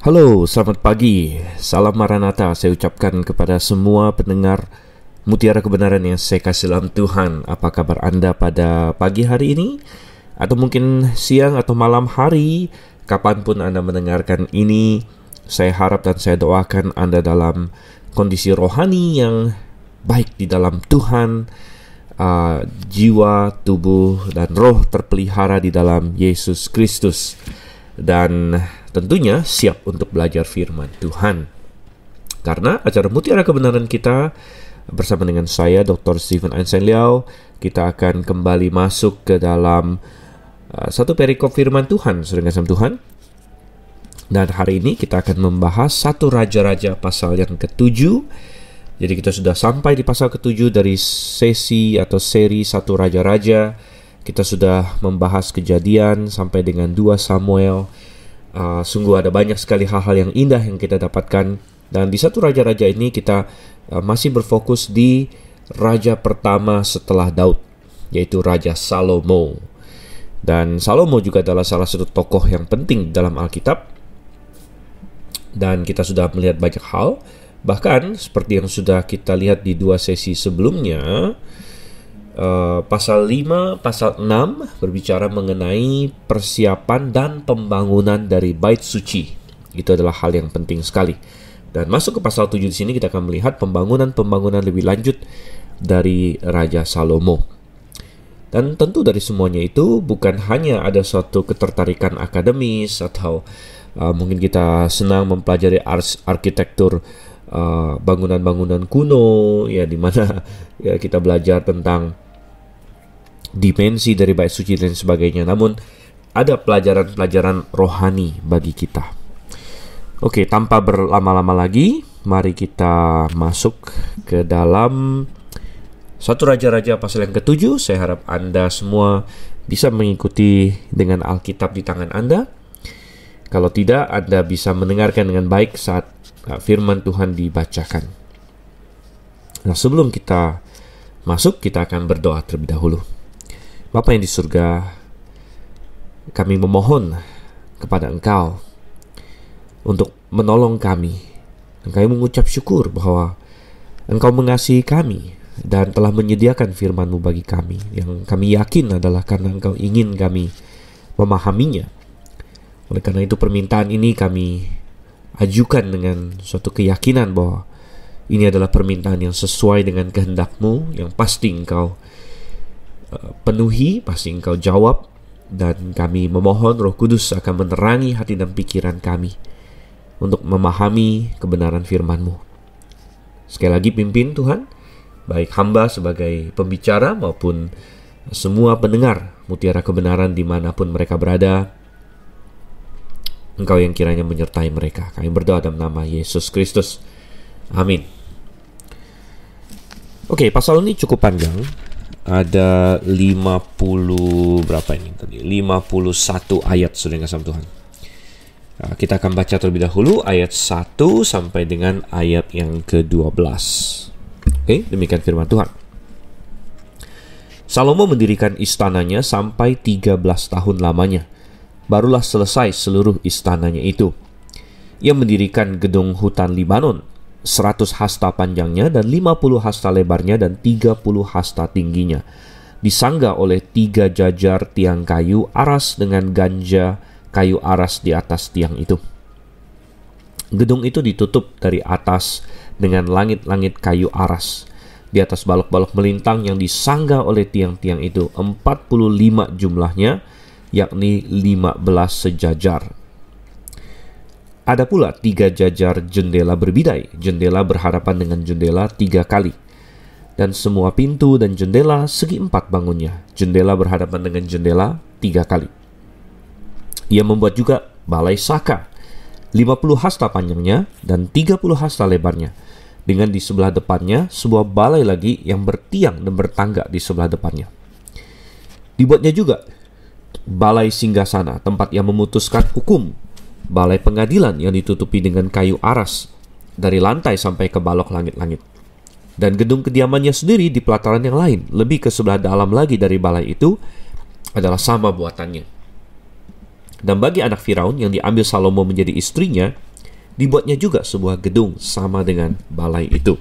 Halo, selamat pagi. Salam Maranatha saya ucapkan kepada semua pendengar Mutiara Kebenaran yang saya kasih dalam Tuhan. Apa kabar Anda pada pagi hari ini? Atau mungkin siang atau malam hari, kapanpun Anda mendengarkan ini, saya harap dan saya doakan Anda dalam kondisi rohani yang baik di dalam Tuhan, jiwa, tubuh, dan roh terpelihara di dalam Yesus Kristus. Dan tentunya siap untuk belajar firman Tuhan. Karena acara Mutiara Kebenaran kita bersama dengan saya, Dr. Stephen Einstein Liao, kita akan kembali masuk ke dalam satu perikop firman Tuhan, saudara kasih Tuhan. Dan hari ini kita akan membahas satu Raja-Raja pasal yang ke-7. Jadi kita sudah sampai di pasal ke-7 dari sesi atau seri satu Raja-Raja. Kita sudah membahas Kejadian sampai dengan 2 Samuel. Sungguh ada banyak sekali hal-hal yang indah yang kita dapatkan. Dan di satu Raja-Raja ini kita masih berfokus di raja pertama setelah Daud, yaitu Raja Salomo. Dan Salomo juga adalah salah satu tokoh yang penting dalam Alkitab. Dan kita sudah melihat banyak hal. Bahkan seperti yang sudah kita lihat di 2 sesi sebelumnya, pasal 5, pasal 6 berbicara mengenai persiapan dan pembangunan dari Bait Suci. Itu adalah hal yang penting sekali. Dan masuk ke pasal 7 di sini kita akan melihat pembangunan lebih lanjut dari Raja Salomo. Dan tentu dari semuanya itu bukan hanya ada suatu ketertarikan akademis atau mungkin kita senang mempelajari arsitektur bangunan-bangunan kuno, ya, di mana ya, kita belajar tentang dimensi dari bait suci dan sebagainya. Namun ada pelajaran-pelajaran rohani bagi kita. Oke, tanpa berlama-lama lagi, mari kita masuk ke dalam satu Raja-Raja pasal yang ke-7. Saya harap Anda semua bisa mengikuti dengan Alkitab di tangan Anda. Kalau tidak, Anda bisa mendengarkan dengan baik saat firman Tuhan dibacakan. Nah, sebelum kita masuk, kita akan berdoa terlebih dahulu. Bapa yang di surga, kami memohon kepada Engkau untuk menolong kami. Dan kami mengucap syukur bahwa Engkau mengasihi kami dan telah menyediakan firman-Mu bagi kami, yang kami yakin adalah karena Engkau ingin kami memahaminya. Oleh karena itu permintaan ini kami ajukan dengan suatu keyakinan bahwa ini adalah permintaan yang sesuai dengan kehendak-Mu, yang pasti Engkau penuhi, pasti Engkau jawab. Dan kami memohon Roh Kudus akan menerangi hati dan pikiran kami untuk memahami kebenaran firman-Mu. Sekali lagi pimpin Tuhan, baik hamba sebagai pembicara maupun semua pendengar Mutiara Kebenaran dimanapun mereka berada. Engkau yang kiranya menyertai mereka. Kami berdoa dalam nama Yesus Kristus. Amin. Oke, pasal ini cukup panjang. Ada 51 ayat, saudara kasih Tuhan. Kita akan baca terlebih dahulu ayat 1 sampai dengan ayat yang ke-12. Oke, demikian firman Tuhan. Salomo mendirikan istananya sampai 13 tahun lamanya. Barulah selesai seluruh istananya itu. Ia mendirikan gedung hutan Libanon, 100 hasta panjangnya dan 50 hasta lebarnya dan 30 hasta tingginya. Disangga oleh 3 jajar tiang kayu aras dengan ganja kayu aras di atas tiang itu. Gedung itu ditutup dari atas dengan langit-langit kayu aras. Di atas balok-balok melintang yang disangga oleh tiang-tiang itu 45 jumlahnya, yakni 15 sejajar. Ada pula 3 jajar jendela berbidai. Jendela berhadapan dengan jendela 3 kali. Dan semua pintu dan jendela segi 4 bangunnya. Jendela berhadapan dengan jendela 3 kali. Ia membuat juga balai saka, 50 hasta panjangnya dan 30 hasta lebarnya. Dengan di sebelah depannya sebuah balai lagi yang bertiang dan bertangga di sebelah depannya. Dibuatnya juga balai singgasana, tempat yang memutuskan hukum. Balai pengadilan yang ditutupi dengan kayu aras dari lantai sampai ke balok langit-langit. Dan gedung kediamannya sendiri di pelataran yang lain, lebih ke sebelah dalam lagi dari balai itu, adalah sama buatannya. Dan bagi anak Firaun yang diambil Salomo menjadi istrinya, dibuatnya juga sebuah gedung sama dengan balai itu.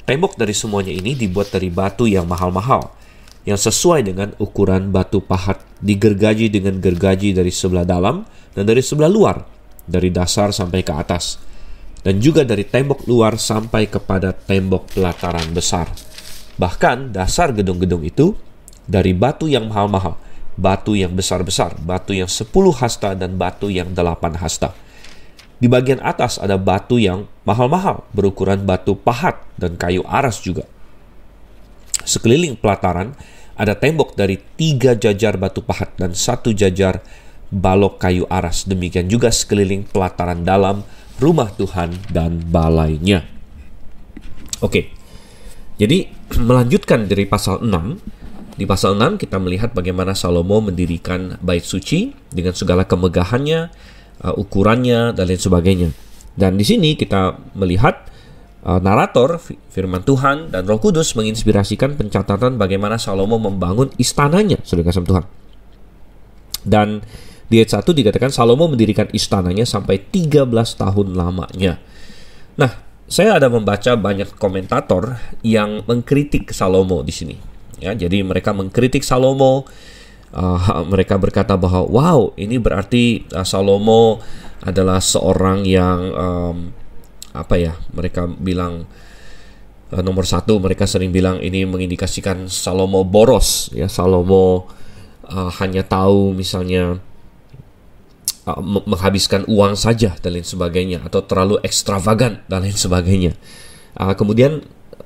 Tembok dari semuanya ini dibuat dari batu yang mahal-mahal, yang sesuai dengan ukuran batu pahat, digergaji dengan gergaji dari sebelah dalam dan dari sebelah luar, dari dasar sampai ke atas, dan juga dari tembok luar sampai kepada tembok pelataran besar. Bahkan dasar gedung-gedung itu dari batu yang mahal-mahal, batu yang besar-besar, batu yang 10 hasta dan batu yang 8 hasta. Di bagian atas ada batu yang mahal-mahal, berukuran batu pahat dan kayu aras juga. Sekeliling pelataran ada tembok dari 3 jajar batu pahat dan 1 jajar balok kayu aras. Demikian juga sekeliling pelataran dalam rumah Tuhan dan balainya. Oke, jadi melanjutkan dari pasal 6. Di pasal 6 kita melihat bagaimana Salomo mendirikan bait suci dengan segala kemegahannya, ukurannya, dan lain sebagainya. Dan di sini kita melihat narator firman Tuhan dan Roh Kudus menginspirasikan pencatatan bagaimana Salomo membangun istananya, saudara kasih Tuhan. Dan di ayat 1 dikatakan Salomo mendirikan istananya sampai 13 tahun lamanya. Nah, saya ada membaca banyak komentator yang mengkritik Salomo di sini. Ya, jadi mereka mengkritik Salomo. Mereka berkata bahwa wow, ini berarti Salomo adalah seorang yang mereka bilang nomor satu, mereka sering bilang ini mengindikasikan Salomo boros. Ya, Salomo hanya tahu misalnya menghabiskan uang saja dan lain sebagainya, atau terlalu ekstravagan dan lain sebagainya. Kemudian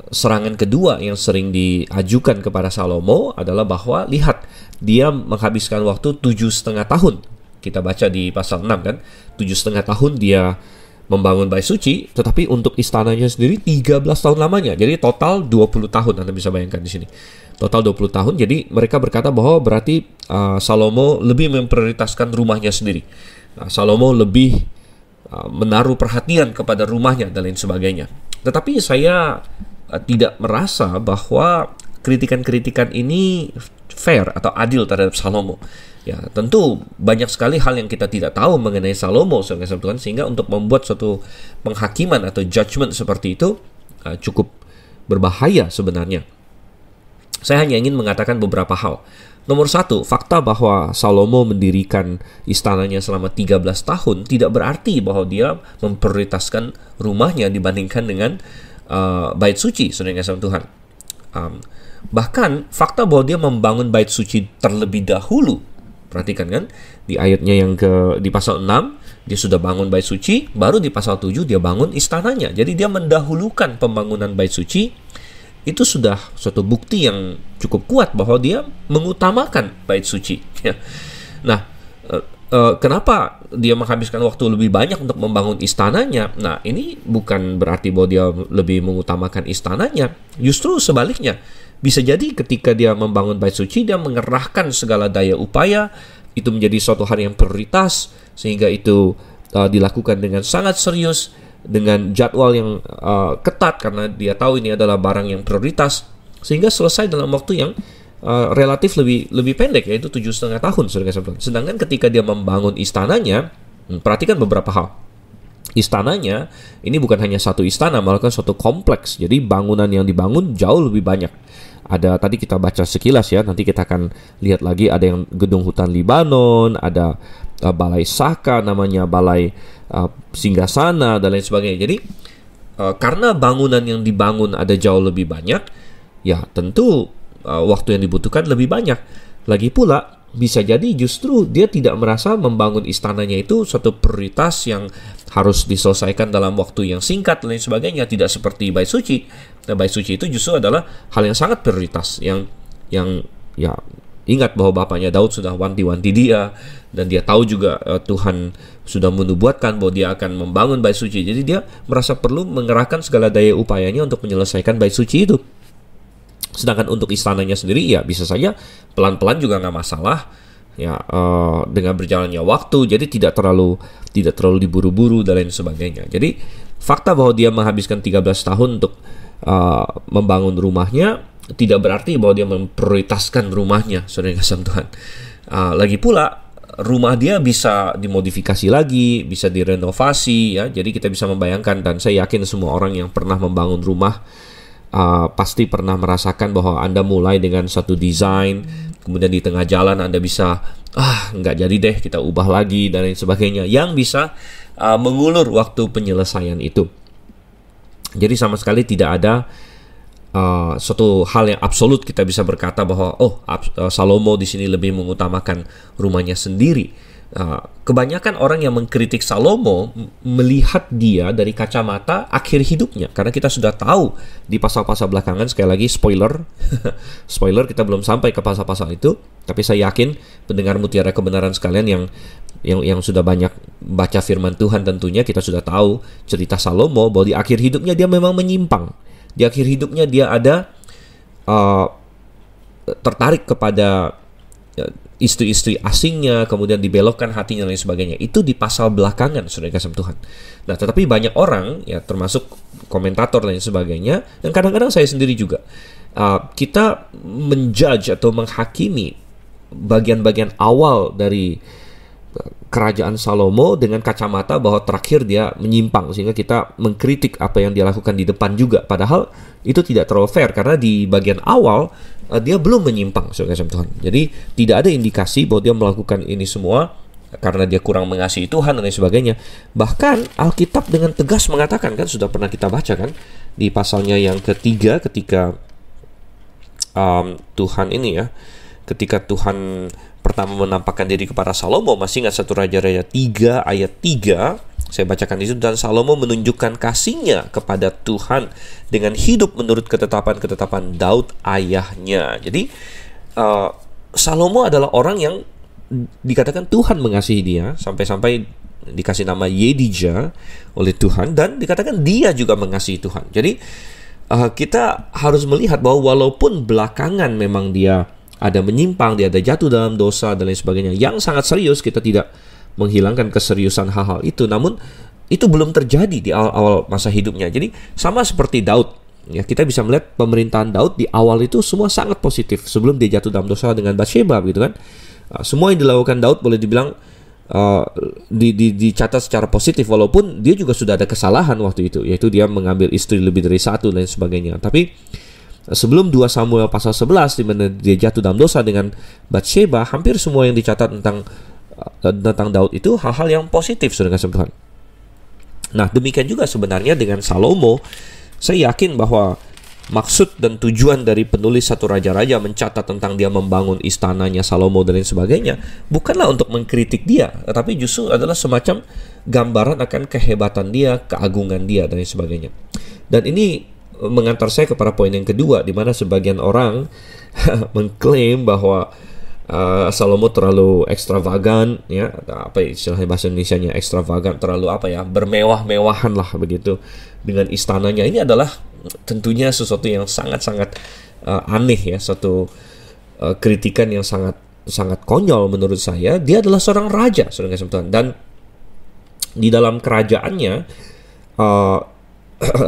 serangan kedua yang sering diajukan kepada Salomo adalah bahwa lihat, dia menghabiskan waktu 7,5 tahun. Kita baca di pasal 6 kan, 7,5 tahun dia membangun bait suci, tetapi untuk istananya sendiri 13 tahun lamanya. Jadi total 20 tahun, Anda bisa bayangkan di sini. Total 20 tahun. Jadi mereka berkata bahwa berarti Salomo lebih memprioritaskan rumahnya sendiri. Salomo lebih menaruh perhatian kepada rumahnya dan lain sebagainya. Tetapi saya tidak merasa bahwa kritikan-kritikan ini fair atau adil terhadap Salomo. Ya, tentu banyak sekali hal yang kita tidak tahu mengenai Salomo, saudara Tuhan, sehingga untuk membuat suatu penghakiman atau judgment seperti itu cukup berbahaya sebenarnya. Saya hanya ingin mengatakan beberapa hal. Nomor satu, fakta bahwa Salomo mendirikan istananya selama 13 tahun tidak berarti bahwa dia memprioritaskan rumahnya dibandingkan dengan bait suci, saudara kasih Tuhan. Bahkan fakta bahwa dia membangun bait suci terlebih dahulu. Perhatikan kan, di ayatnya yang di pasal 6 dia sudah bangun bait suci, baru di pasal 7 dia bangun istananya. Jadi dia mendahulukan pembangunan bait suci. Itu sudah suatu bukti yang cukup kuat bahwa dia mengutamakan bait suci. Nah, kenapa dia menghabiskan waktu lebih banyak untuk membangun istananya? Nah, ini bukan berarti bahwa dia lebih mengutamakan istananya. Justru sebaliknya, bisa jadi ketika dia membangun bait suci, dia mengerahkan segala daya upaya, itu menjadi suatu hal yang prioritas, sehingga itu dilakukan dengan sangat serius, dengan jadwal yang ketat, karena dia tahu ini adalah barang yang prioritas, sehingga selesai dalam waktu yang relatif lebih pendek, yaitu 7,5 tahun. Sedangkan ketika dia membangun istananya, perhatikan beberapa hal. Istananya ini bukan hanya satu istana, melakukan suatu kompleks. Jadi bangunan yang dibangun jauh lebih banyak. Ada, tadi kita baca sekilas ya, nanti kita akan lihat lagi, ada yang gedung hutan Libanon, ada balai Saka, namanya balai Singgasana, dan lain sebagainya. Jadi karena bangunan yang dibangun ada jauh lebih banyak, ya tentu waktu yang dibutuhkan lebih banyak. Lagi pula bisa jadi justru dia tidak merasa membangun istananya itu suatu prioritas yang harus diselesaikan dalam waktu yang singkat dan lain sebagainya. Tidak seperti bait suci. Nah, bait suci itu justru adalah hal yang sangat prioritas, yang ya ingat bahwa bapaknya Daud sudah wanti-wanti dia, dan dia tahu juga Tuhan sudah menubuatkan bahwa dia akan membangun bait suci. Jadi dia merasa perlu mengerahkan segala daya upayanya untuk menyelesaikan bait suci itu. Sedangkan untuk istananya sendiri, ya bisa saja pelan-pelan juga nggak masalah, ya dengan berjalannya waktu. Jadi tidak terlalu diburu-buru dan lain sebagainya. Jadi fakta bahwa dia menghabiskan 13 tahun untuk membangun rumahnya tidak berarti bahwa dia memprioritaskan rumahnya, saudara kasih Tuhan. Lagi pula rumah dia bisa dimodifikasi lagi, bisa direnovasi ya. Jadi kita bisa membayangkan, dan saya yakin semua orang yang pernah membangun rumah pasti pernah merasakan bahwa Anda mulai dengan satu desain, kemudian di tengah jalan Anda bisa nggak jadi deh, kita ubah lagi dan lain sebagainya, yang bisa mengulur waktu penyelesaian itu. Jadi sama sekali tidak ada suatu hal yang absolut kita bisa berkata bahwa Salomo di sini lebih mengutamakan rumahnya sendiri. Kebanyakan orang yang mengkritik Salomo melihat dia dari kacamata akhir hidupnya, karena kita sudah tahu di pasal-pasal belakangan, sekali lagi spoiler spoiler, kita belum sampai ke pasal-pasal itu, tapi saya yakin pendengar Mutiara Kebenaran sekalian yang sudah banyak baca firman Tuhan, tentunya kita sudah tahu cerita Salomo bahwa di akhir hidupnya dia memang menyimpang. Di akhir hidupnya dia ada tertarik kepada istri-istri asingnya, kemudian dibelokkan hatinya dan lain sebagainya. Itu di pasal belakangan, saudara kasih Tuhan. Nah, tetapi banyak orang, ya termasuk komentator dan lain sebagainya, dan kadang-kadang saya sendiri juga, kita menjudge atau menghakimi bagian-bagian awal dari kerajaan Salomo dengan kacamata bahwa terakhir dia menyimpang, sehingga kita mengkritik apa yang dia lakukan di depan juga. Padahal itu tidak terlalu fair, karena di bagian awal dia belum menyimpang, saudara Tuhan. Jadi tidak ada indikasi bahwa dia melakukan ini semua karena dia kurang mengasihi Tuhan dan lain sebagainya. Bahkan Alkitab dengan tegas mengatakan, kan sudah pernah kita baca kan di pasalnya yang ketiga, ketika ketika Tuhan pertama menampakkan diri kepada Salomo. Masih ingat 1 Raja-Raja 3 ayat 3, saya bacakan itu. Dan Salomo menunjukkan kasihnya kepada Tuhan dengan hidup menurut ketetapan-ketetapan Daud ayahnya. Jadi Salomo adalah orang yang dikatakan Tuhan mengasihi dia, sampai-sampai dikasih nama Yedija oleh Tuhan, dan dikatakan dia juga mengasihi Tuhan. Jadi kita harus melihat bahwa walaupun belakangan memang dia ada menyimpang, dia ada jatuh dalam dosa dan lain sebagainya yang sangat serius, kita tidak menghilangkan keseriusan hal-hal itu, namun itu belum terjadi di awal masa hidupnya. Jadi sama seperti Daud, ya, kita bisa melihat pemerintahan Daud di awal itu semua sangat positif sebelum dia jatuh dalam dosa dengan Batsheba, gitu kan. Semua yang dilakukan Daud boleh dibilang dicatat secara positif, walaupun dia juga sudah ada kesalahan waktu itu, yaitu dia mengambil istri lebih dari satu dan sebagainya. Tapi sebelum 2 Samuel pasal 11 di mana dia jatuh dalam dosa dengan Batsheba, hampir semua yang dicatat tentang Daud itu hal-hal yang positif, saudara kasih Tuhan. Nah, demikian juga sebenarnya dengan Salomo. Saya yakin bahwa maksud dan tujuan dari penulis 1 Raja-Raja mencatat tentang dia membangun istananya Salomo dan lain sebagainya bukanlah untuk mengkritik dia, tetapi justru adalah semacam gambaran akan kehebatan dia, keagungan dia dan lain sebagainya. Dan ini mengantar saya kepada poin yang kedua, di mana sebagian orang mengklaim bahwa Salomo terlalu ekstravagan, ya, apa istilahnya bahasa Indonesianya, ekstravagan, terlalu bermewah-mewahan lah begitu dengan istananya. Ini adalah tentunya sesuatu yang sangat-sangat aneh, ya, satu kritikan yang sangat konyol menurut saya. Dia adalah seorang raja, saudara Tuhan, dan di dalam kerajaannya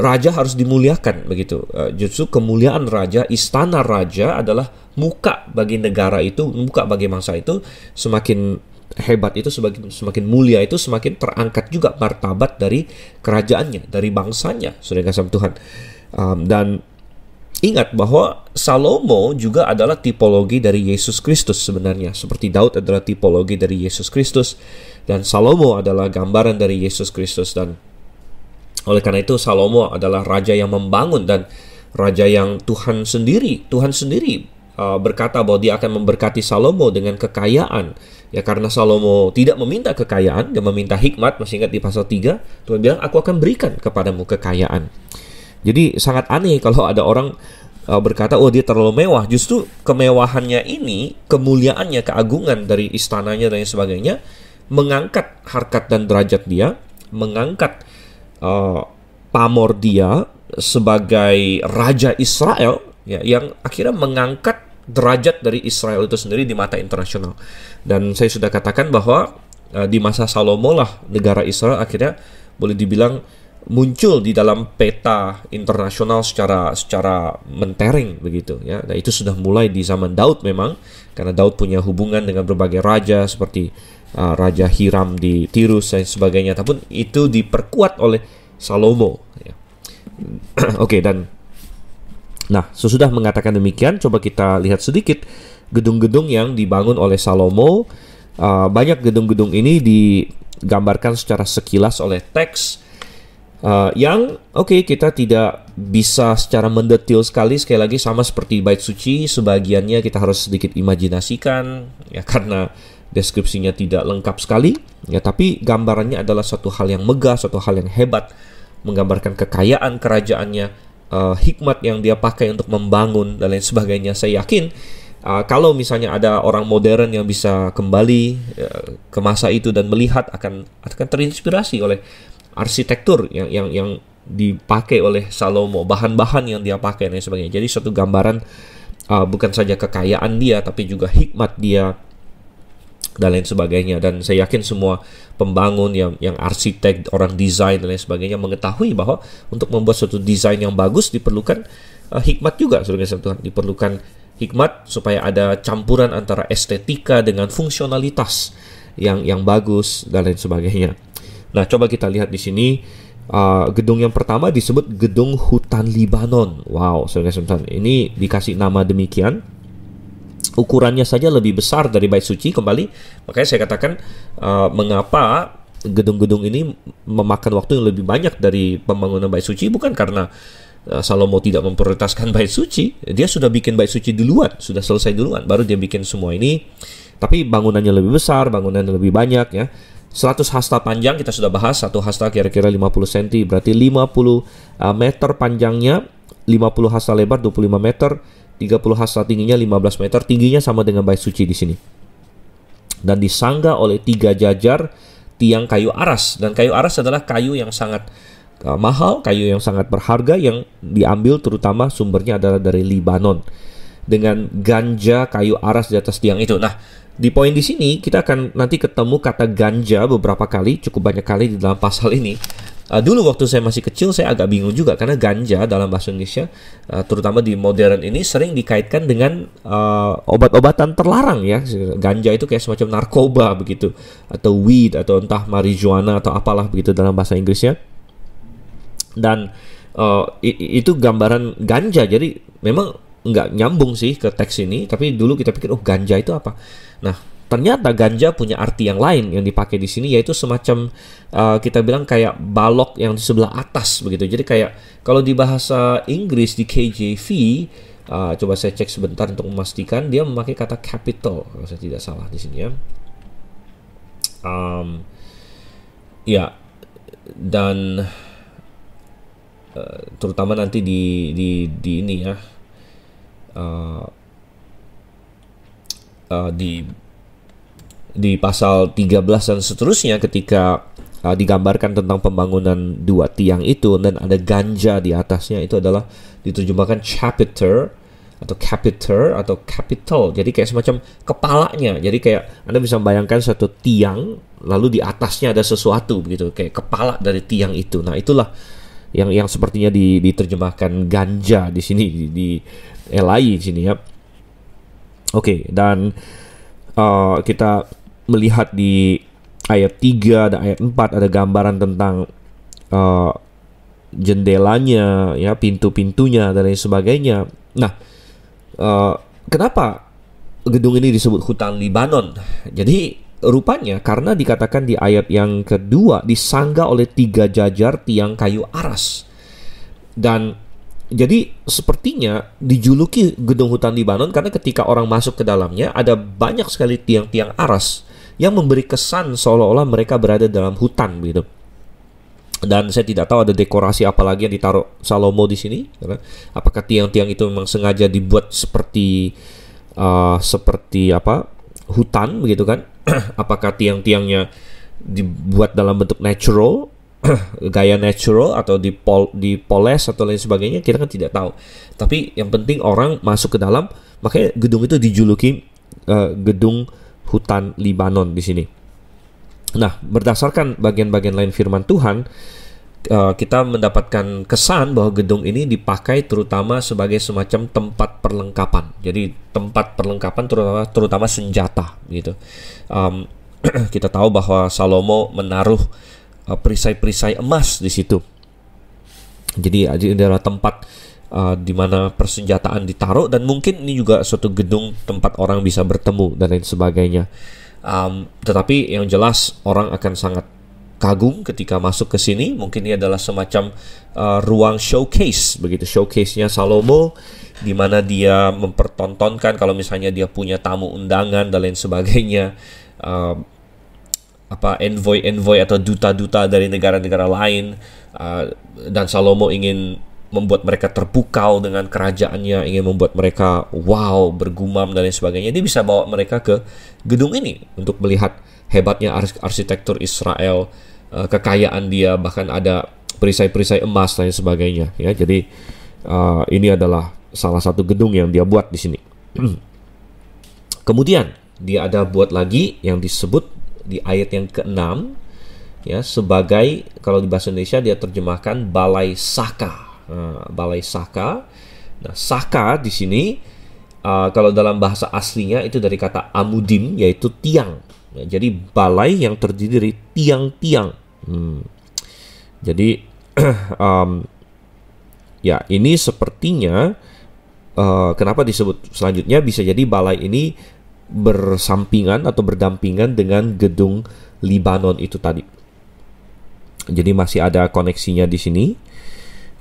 raja harus dimuliakan begitu. Justru kemuliaan raja, istana raja adalah muka bagi negara itu, muka bagi bangsa itu. Semakin hebat itu, semakin mulia itu, semakin terangkat juga martabat dari kerajaannya, dari bangsanya, saudara kasih Tuhan. Dan ingat bahwa Salomo juga adalah tipologi dari Yesus Kristus sebenarnya. Seperti Daud adalah tipologi dari Yesus Kristus, dan Salomo adalah gambaran dari Yesus Kristus. Dan oleh karena itu Salomo adalah raja yang membangun, dan raja yang Tuhan sendiri berkata bahwa dia akan memberkati Salomo dengan kekayaan. Ya, karena Salomo tidak meminta kekayaan, dia meminta hikmat. Masih ingat di pasal 3, Tuhan bilang, aku akan berikan kepadamu kekayaan. Jadi sangat aneh kalau ada orang berkata, oh dia terlalu mewah. Justru kemewahannya ini, kemuliaannya, keagungan dari istananya dan sebagainya, mengangkat harkat dan derajat dia, mengangkat pamor dia sebagai raja Israel, ya, yang akhirnya mengangkat derajat dari Israel itu sendiri di mata internasional. Dan saya sudah katakan bahwa di masa Salomo lah negara Israel akhirnya boleh dibilang muncul di dalam peta internasional secara mentereng begitu, ya. Dan itu sudah mulai di zaman Daud memang, karena Daud punya hubungan dengan berbagai raja seperti Raja Hiram di Tirus dan sebagainya, tapi itu diperkuat oleh Salomo. Ya. Oke, dan nah, sesudah mengatakan demikian, coba kita lihat sedikit gedung-gedung yang dibangun oleh Salomo. Banyak gedung-gedung ini digambarkan secara sekilas oleh teks yang kita tidak bisa secara mendetil sekali lagi, sama seperti bait suci, sebagiannya kita harus sedikit imajinasikan ya, karena deskripsinya tidak lengkap sekali ya, tapi gambarannya adalah suatu hal yang megah, suatu hal yang hebat, menggambarkan kekayaan kerajaannya, hikmat yang dia pakai untuk membangun dan lain sebagainya. Saya yakin kalau misalnya ada orang modern yang bisa kembali ke masa itu dan melihat, akan terinspirasi oleh arsitektur yang dipakai oleh Salomo, bahan-bahan yang dia pakai dan lain sebagainya. Jadi suatu gambaran bukan saja kekayaan dia, tapi juga hikmat dia dan lain sebagainya. Dan saya yakin semua pembangun yang arsitek, orang desain dan lain sebagainya mengetahui bahwa untuk membuat suatu desain yang bagus diperlukan hikmat juga, saudara Tuhan. Diperlukan hikmat supaya ada campuran antara estetika dengan fungsionalitas yang bagus dan lain sebagainya. Nah, coba kita lihat di sini gedung yang pertama disebut gedung hutan Libanon. Wow, saudara Tuhan, ini dikasih nama demikian. Ukurannya saja lebih besar dari bait suci kembali. Makanya saya katakan mengapa gedung-gedung ini memakan waktu yang lebih banyak dari pembangunan bait suci, bukan karena Salomo tidak memprioritaskan bait suci. Dia sudah bikin bait suci duluan, sudah selesai duluan, baru dia bikin semua ini. Tapi bangunannya lebih besar, bangunannya lebih banyak ya. 100 hasta panjang kita sudah bahas, satu hasta kira-kira 50 cm, berarti 50 meter panjangnya, 50 hasta lebar 25 meter, 30 hasta tingginya 15 meter, tingginya sama dengan bait suci di sini. Dan disangga oleh 3 jajar tiang kayu aras. Dan kayu aras adalah kayu yang sangat mahal, kayu yang sangat berharga, yang diambil terutama sumbernya adalah dari Libanon. Dengan ganja kayu aras di atas tiang itu. Nah, di poin di sini kita akan nanti ketemu kata ganja beberapa kali, cukup banyak kali di dalam pasal ini. Dulu waktu saya masih kecil saya agak bingung juga, karena ganja dalam bahasa Indonesia terutama di modern ini sering dikaitkan dengan obat-obatan terlarang ya. Ganja itu kayak semacam narkoba begitu, atau weed, atau entah marijuana atau apalah begitu dalam bahasa Inggrisnya. Dan itu gambaran ganja, jadi memang nggak nyambung sih ke teks ini, tapi dulu kita pikir ganja itu apa. Nah, ternyata ganja punya arti yang lain yang dipakai di sini, yaitu semacam kita bilang kayak balok yang di sebelah atas begitu. Jadi kayak kalau di bahasa Inggris di KJV, coba saya cek sebentar untuk memastikan, dia memakai kata capital kalau saya tidak salah di sini ya. Ya, dan terutama nanti di ini ya, di pasal 13 dan seterusnya, ketika digambarkan tentang pembangunan 2 tiang itu dan ada ganja di atasnya, itu adalah diterjemahkan chapiter atau capiter atau capital. Jadi kayak semacam kepalanya. Jadi kayak Anda bisa membayangkan satu tiang lalu di atasnya ada sesuatu begitu, kayak kepala dari tiang itu. Nah, itulah yang sepertinya diterjemahkan ganja di sini, di LI di sini ya. Oke, dan kita melihat di ayat 3 dan ayat 4 ada gambaran tentang jendelanya ya, pintu-pintunya dan lain sebagainya. Nah, kenapa gedung ini disebut hutan Libanon? Jadi rupanya karena dikatakan di ayat yang kedua disangga oleh 3 jajar tiang kayu aras. Dan jadi sepertinya dijuluki gedung hutan Libanon karena ketika orang masuk ke dalamnya ada banyak sekali tiang-tiang aras yang memberi kesan seolah-olah mereka berada dalam hutan gitu. Dan saya tidak tahu ada dekorasi apa lagi yang ditaruh Salomo di sini. Apakah tiang-tiang itu memang sengaja dibuat seperti hutan begitu kan? Apakah tiang-tiangnya dibuat dalam bentuk natural, gaya natural, atau dipoles atau lain sebagainya, kita kan tidak tahu. Tapi yang penting orang masuk ke dalam, makanya gedung itu dijuluki gedung hutan Libanon di sini. Nah, berdasarkan bagian-bagian lain firman Tuhan, kita mendapatkan kesan bahwa gedung ini dipakai terutama sebagai semacam tempat perlengkapan. Jadi tempat perlengkapan terutama senjata gitu. kita tahu bahwa Salomo menaruh perisai-perisai emas di situ. Jadi adalah tempat di mana persenjataan ditaruh, dan mungkin ini juga suatu gedung tempat orang bisa bertemu dan lain sebagainya. Tetapi yang jelas orang akan sangat kagum ketika masuk ke sini. Mungkin ini adalah semacam ruang showcase, begitu, showcase-nya Salomo, di mana dia mempertontonkan kalau misalnya dia punya tamu undangan dan lain sebagainya, envoy atau duta-duta dari negara-negara lain, dan Salomo ingin membuat mereka terpukau dengan kerajaannya, ingin membuat mereka wow, bergumam dan lain sebagainya. Dia bisa bawa mereka ke gedung ini untuk melihat hebatnya arsitektur Israel, kekayaan dia, bahkan ada perisai-perisai emas dan lain sebagainya. Ya, jadi ini adalah salah satu gedung yang dia buat di sini. Kemudian dia ada buat lagi yang disebut di ayat yang ke-6, ya, sebagai, kalau di bahasa Indonesia dia terjemahkan balai saka. Balai saka. Nah, saka di sini kalau dalam bahasa aslinya itu dari kata amudim, yaitu tiang. Ya, jadi balai yang terdiri dari tiang-tiang. Jadi ya, ini sepertinya kenapa disebut selanjutnya, bisa jadi balai ini bersampingan atau berdampingan dengan gedung Libanon itu tadi. Jadi masih ada koneksinya di sini.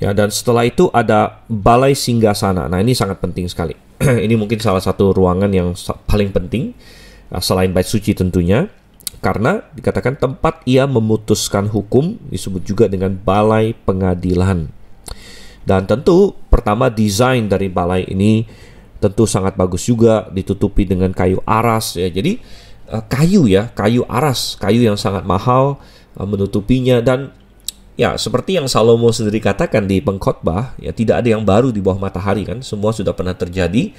Ya, dan setelah itu ada balai singgasana. Nah, ini sangat penting sekali. Ini mungkin salah satu ruangan yang paling penting selain bait suci tentunya, karena dikatakan tempat ia memutuskan hukum, disebut juga dengan balai pengadilan. Dan tentu pertama, desain dari balai ini tentu sangat bagus juga, ditutupi dengan kayu aras, ya. Jadi kayu aras, kayu yang sangat mahal menutupinya. Dan ya, seperti yang Salomo sendiri katakan di pengkhotbah, ya, tidak ada yang baru di bawah matahari, kan, semua sudah pernah terjadi.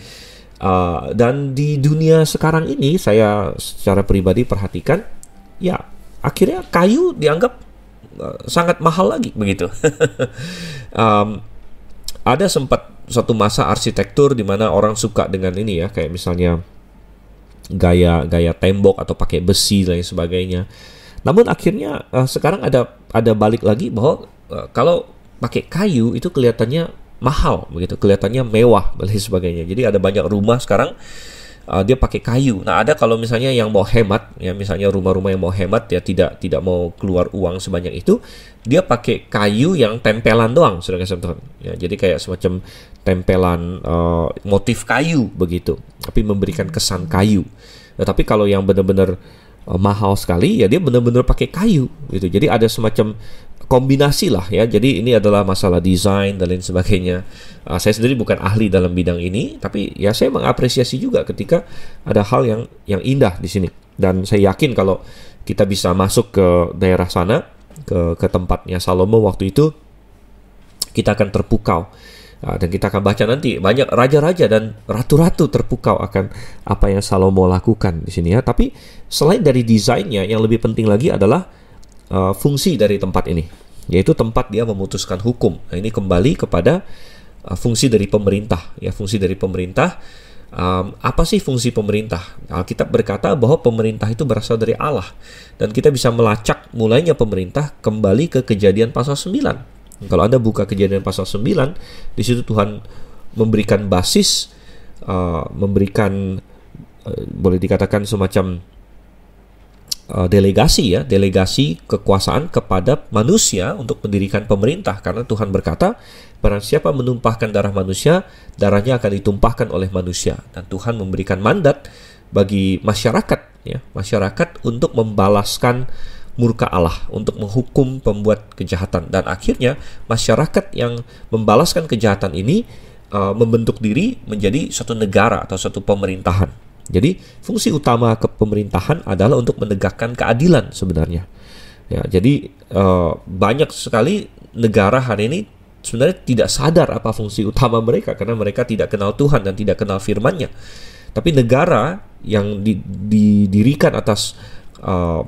Dan di dunia sekarang ini, saya secara pribadi perhatikan, ya, akhirnya kayu dianggap sangat mahal lagi, begitu. Ada sempat suatu masa arsitektur di mana orang suka dengan ini, ya, kayak misalnya gaya tembok atau pakai besi dan lain sebagainya. Namun akhirnya sekarang ada balik lagi bahwa kalau pakai kayu itu kelihatannya mahal, begitu, kelihatannya mewah dan lain sebagainya. Jadi ada banyak rumah sekarang dia pakai kayu. Nah, ada kalau misalnya yang mau hemat, ya, misalnya rumah-rumah yang mau hemat, ya, tidak mau keluar uang sebanyak itu, dia pakai kayu yang tempelan doang, saudara-saudara. Ya, jadi kayak semacam tempelan motif kayu begitu, tapi memberikan kesan kayu. Nah, tapi kalau yang benar-benar mahal sekali, ya, dia benar-benar pakai kayu gitu. Jadi ada semacam kombinasi lah, ya. Jadi ini adalah masalah desain dan lain sebagainya. Saya sendiri bukan ahli dalam bidang ini, tapi ya saya mengapresiasi juga ketika ada hal yang indah di sini. Dan saya yakin kalau kita bisa masuk ke daerah sana, ke tempatnya Salomo waktu itu, kita akan terpukau. Dan kita akan baca nanti banyak raja-raja dan ratu-ratu terpukau akan apa yang Salomo lakukan di sini, ya. Tapi selain dari desainnya, yang lebih penting lagi adalah fungsi dari tempat ini, yaitu tempat dia memutuskan hukum. Nah, ini kembali kepada fungsi dari pemerintah, ya, fungsi dari pemerintah. Apa sih fungsi pemerintah? Alkitab berkata bahwa pemerintah itu berasal dari Allah, dan kita bisa melacak mulainya pemerintah kembali ke Kejadian pasal 9. Kalau Anda buka Kejadian pasal 9, di situ Tuhan memberikan basis, memberikan boleh dikatakan semacam delegasi kekuasaan kepada manusia untuk mendirikan pemerintah, karena Tuhan berkata, barang siapa menumpahkan darah manusia, darahnya akan ditumpahkan oleh manusia. Dan Tuhan memberikan mandat bagi masyarakat, ya, masyarakat untuk membalaskan murka Allah, untuk menghukum pembuat kejahatan. Dan akhirnya masyarakat yang membalaskan kejahatan ini membentuk diri menjadi suatu negara atau suatu pemerintahan. Jadi fungsi utama kepemerintahan adalah untuk menegakkan keadilan sebenarnya. Ya, jadi banyak sekali negara hari ini sebenarnya tidak sadar apa fungsi utama mereka, karena mereka tidak kenal Tuhan dan tidak kenal firman-Nya. Tapi negara yang didirikan atas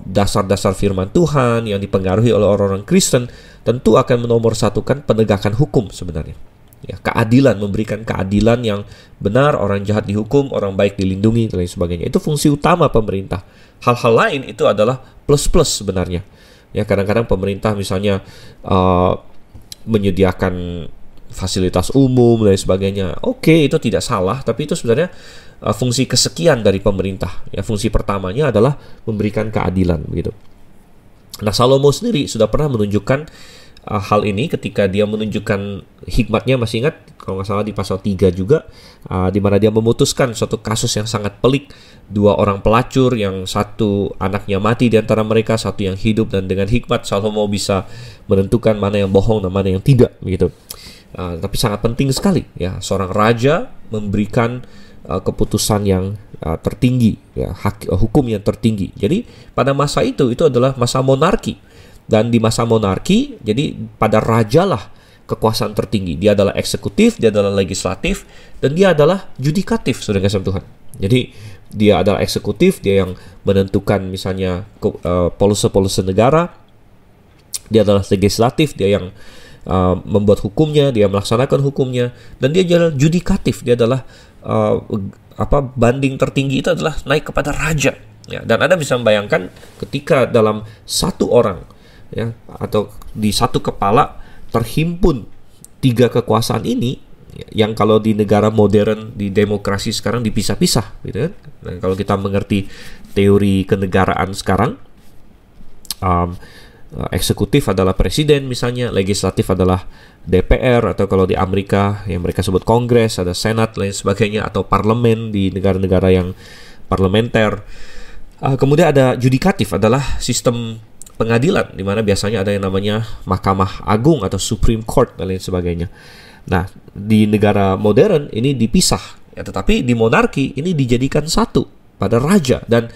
dasar-dasar firman Tuhan, yang dipengaruhi oleh orang-orang Kristen, tentu akan menomorsatukan penegakan hukum sebenarnya. Ya, keadilan, memberikan keadilan yang benar, orang jahat dihukum, orang baik dilindungi, dan lain sebagainya. Itu fungsi utama pemerintah. Hal-hal lain itu adalah plus-plus sebenarnya. Ya, kadang-kadang pemerintah misalnya menyediakan fasilitas umum dan lain sebagainya. Oke, itu tidak salah, tapi itu sebenarnya fungsi kesekian dari pemerintah. Ya, fungsi pertamanya adalah memberikan keadilan begitu. Nah, Salomo sendiri sudah pernah menunjukkan hal ini ketika dia menunjukkan hikmatnya. Masih ingat kalau nggak salah di pasal 3 juga, di mana dia memutuskan suatu kasus yang sangat pelik. 2 orang pelacur, yang satu anaknya mati di antara mereka, satu yang hidup, dan dengan hikmat Salomo bisa menentukan mana yang bohong dan mana yang tidak begitu. Tapi sangat penting sekali ya, seorang raja memberikan keputusan yang tertinggi, ya, hukum yang tertinggi. Jadi pada masa itu adalah masa monarki. Dan di masa monarki, jadi pada rajalah kekuasaan tertinggi. Dia adalah eksekutif, dia adalah legislatif, dan dia adalah judikatif, saudara kasih Tuhan. Jadi dia adalah eksekutif, dia yang menentukan misalnya polisi-polisi negara. Dia adalah legislatif, dia yang membuat hukumnya, dia melaksanakan hukumnya, dan dia adalah judikatif, dia adalah banding tertinggi itu adalah naik kepada raja. Ya, dan Anda bisa membayangkan ketika dalam satu orang, ya, atau di satu kepala terhimpun 3 kekuasaan ini, yang kalau di negara modern, di demokrasi sekarang dipisah-pisah gitu kan. Dan kalau kita mengerti teori kenegaraan sekarang, eksekutif adalah presiden misalnya, legislatif adalah DPR, atau kalau di Amerika yang mereka sebut Kongres, ada Senat, lain sebagainya, atau parlemen di negara-negara yang parlementer. Kemudian ada judikatif, adalah sistem pengadilan, di mana biasanya ada yang namanya Mahkamah Agung atau Supreme Court dan lain sebagainya. Nah, di negara modern ini dipisah, ya, tetapi di monarki ini dijadikan satu pada raja, dan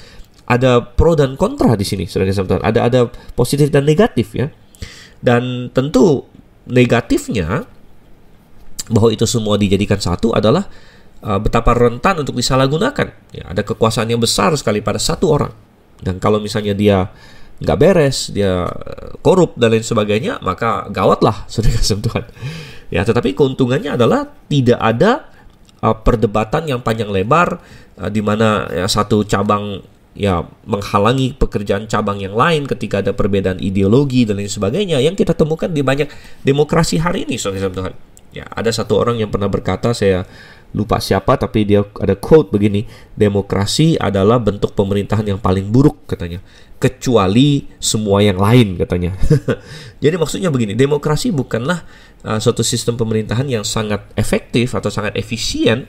ada pro dan kontra di sini, saudara-saudara. Ada positif dan negatif ya. Dan tentu negatifnya bahwa itu semua dijadikan satu adalah betapa rentan untuk disalahgunakan. Ya, ada kekuasaan yang besar sekali pada satu orang. Dan kalau misalnya dia nggak beres, dia korup dan lain sebagainya, maka gawatlah, saudara Tuhan. Ya, tetapi keuntungannya adalah tidak ada perdebatan yang panjang lebar, di mana ya, satu cabang ya menghalangi pekerjaan cabang yang lain ketika ada perbedaan ideologi dan lain sebagainya yang kita temukan di banyak demokrasi hari ini, saudara Tuhan. Ya, ada satu orang yang pernah berkata, saya lupa siapa, tapi dia ada quote begini, demokrasi adalah bentuk pemerintahan yang paling buruk katanya, kecuali semua yang lain katanya. Jadi maksudnya begini, demokrasi bukanlah suatu sistem pemerintahan yang sangat efektif atau sangat efisien.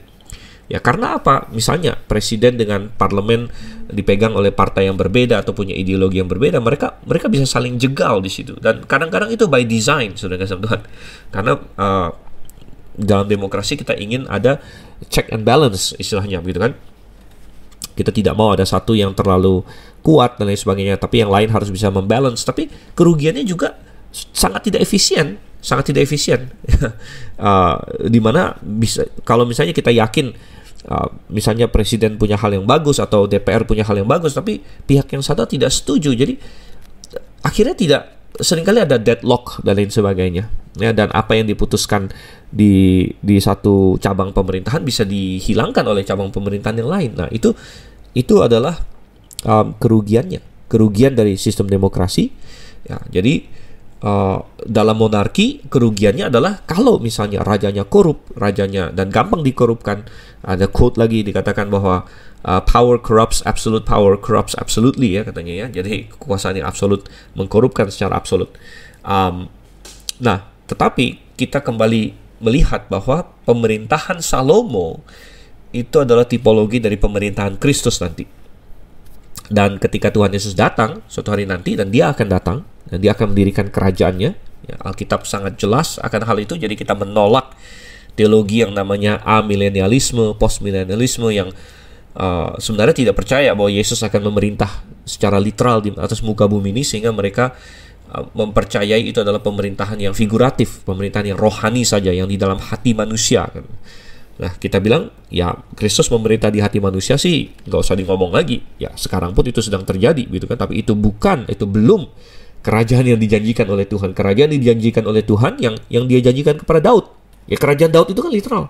Ya, karena apa? Misalnya presiden dengan parlemen dipegang oleh partai yang berbeda atau punya ideologi yang berbeda, mereka bisa saling jegal di situ. Dan kadang-kadang itu by design, saudara Tuhan. Karena dalam demokrasi kita ingin ada check and balance istilahnya, begitu kan? Kita tidak mau ada satu yang terlalu kuat dan lain sebagainya, tapi yang lain harus bisa membalance. Tapi kerugiannya juga sangat tidak efisien, dimana bisa, kalau misalnya kita yakin misalnya presiden punya hal yang bagus atau DPR punya hal yang bagus, tapi pihak yang satu tidak setuju, jadi akhirnya seringkali ada deadlock dan lain sebagainya. Ya, dan apa yang diputuskan di satu cabang pemerintahan bisa dihilangkan oleh cabang pemerintahan yang lain. Nah, itu adalah kerugian dari sistem demokrasi. Ya, jadi dalam monarki kerugiannya adalah kalau misalnya rajanya korup, dan gampang dikorupkan. Ada quote lagi dikatakan bahwa power corrupts absolute, power corrupts absolutely, ya katanya ya. Jadi kekuasaan yang absolut mengkorupkan secara absolut. Nah, tetapi kita kembali melihat bahwa pemerintahan Salomo itu adalah tipologi dari pemerintahan Kristus nanti. Dan ketika Tuhan Yesus datang suatu hari nanti, dan dia akan datang dan dia akan mendirikan kerajaannya, ya, Alkitab sangat jelas akan hal itu. Jadi kita menolak teologi yang namanya amilenialisme, postmilenialisme yang sebenarnya tidak percaya bahwa Yesus akan memerintah secara literal di atas muka bumi ini, sehingga mereka mempercayai itu adalah pemerintahan yang figuratif, pemerintahan yang rohani saja, yang di dalam hati manusia. Nah, kita bilang, ya Kristus memerintah di hati manusia sih nggak usah ngomong lagi. Ya, sekarang pun itu sedang terjadi, gitu kan. Tapi itu belum kerajaan yang dijanjikan oleh Tuhan. Kerajaan yang dijanjikan oleh Tuhan yang dia janjikan kepada Daud. Ya, kerajaan Daud itu kan literal.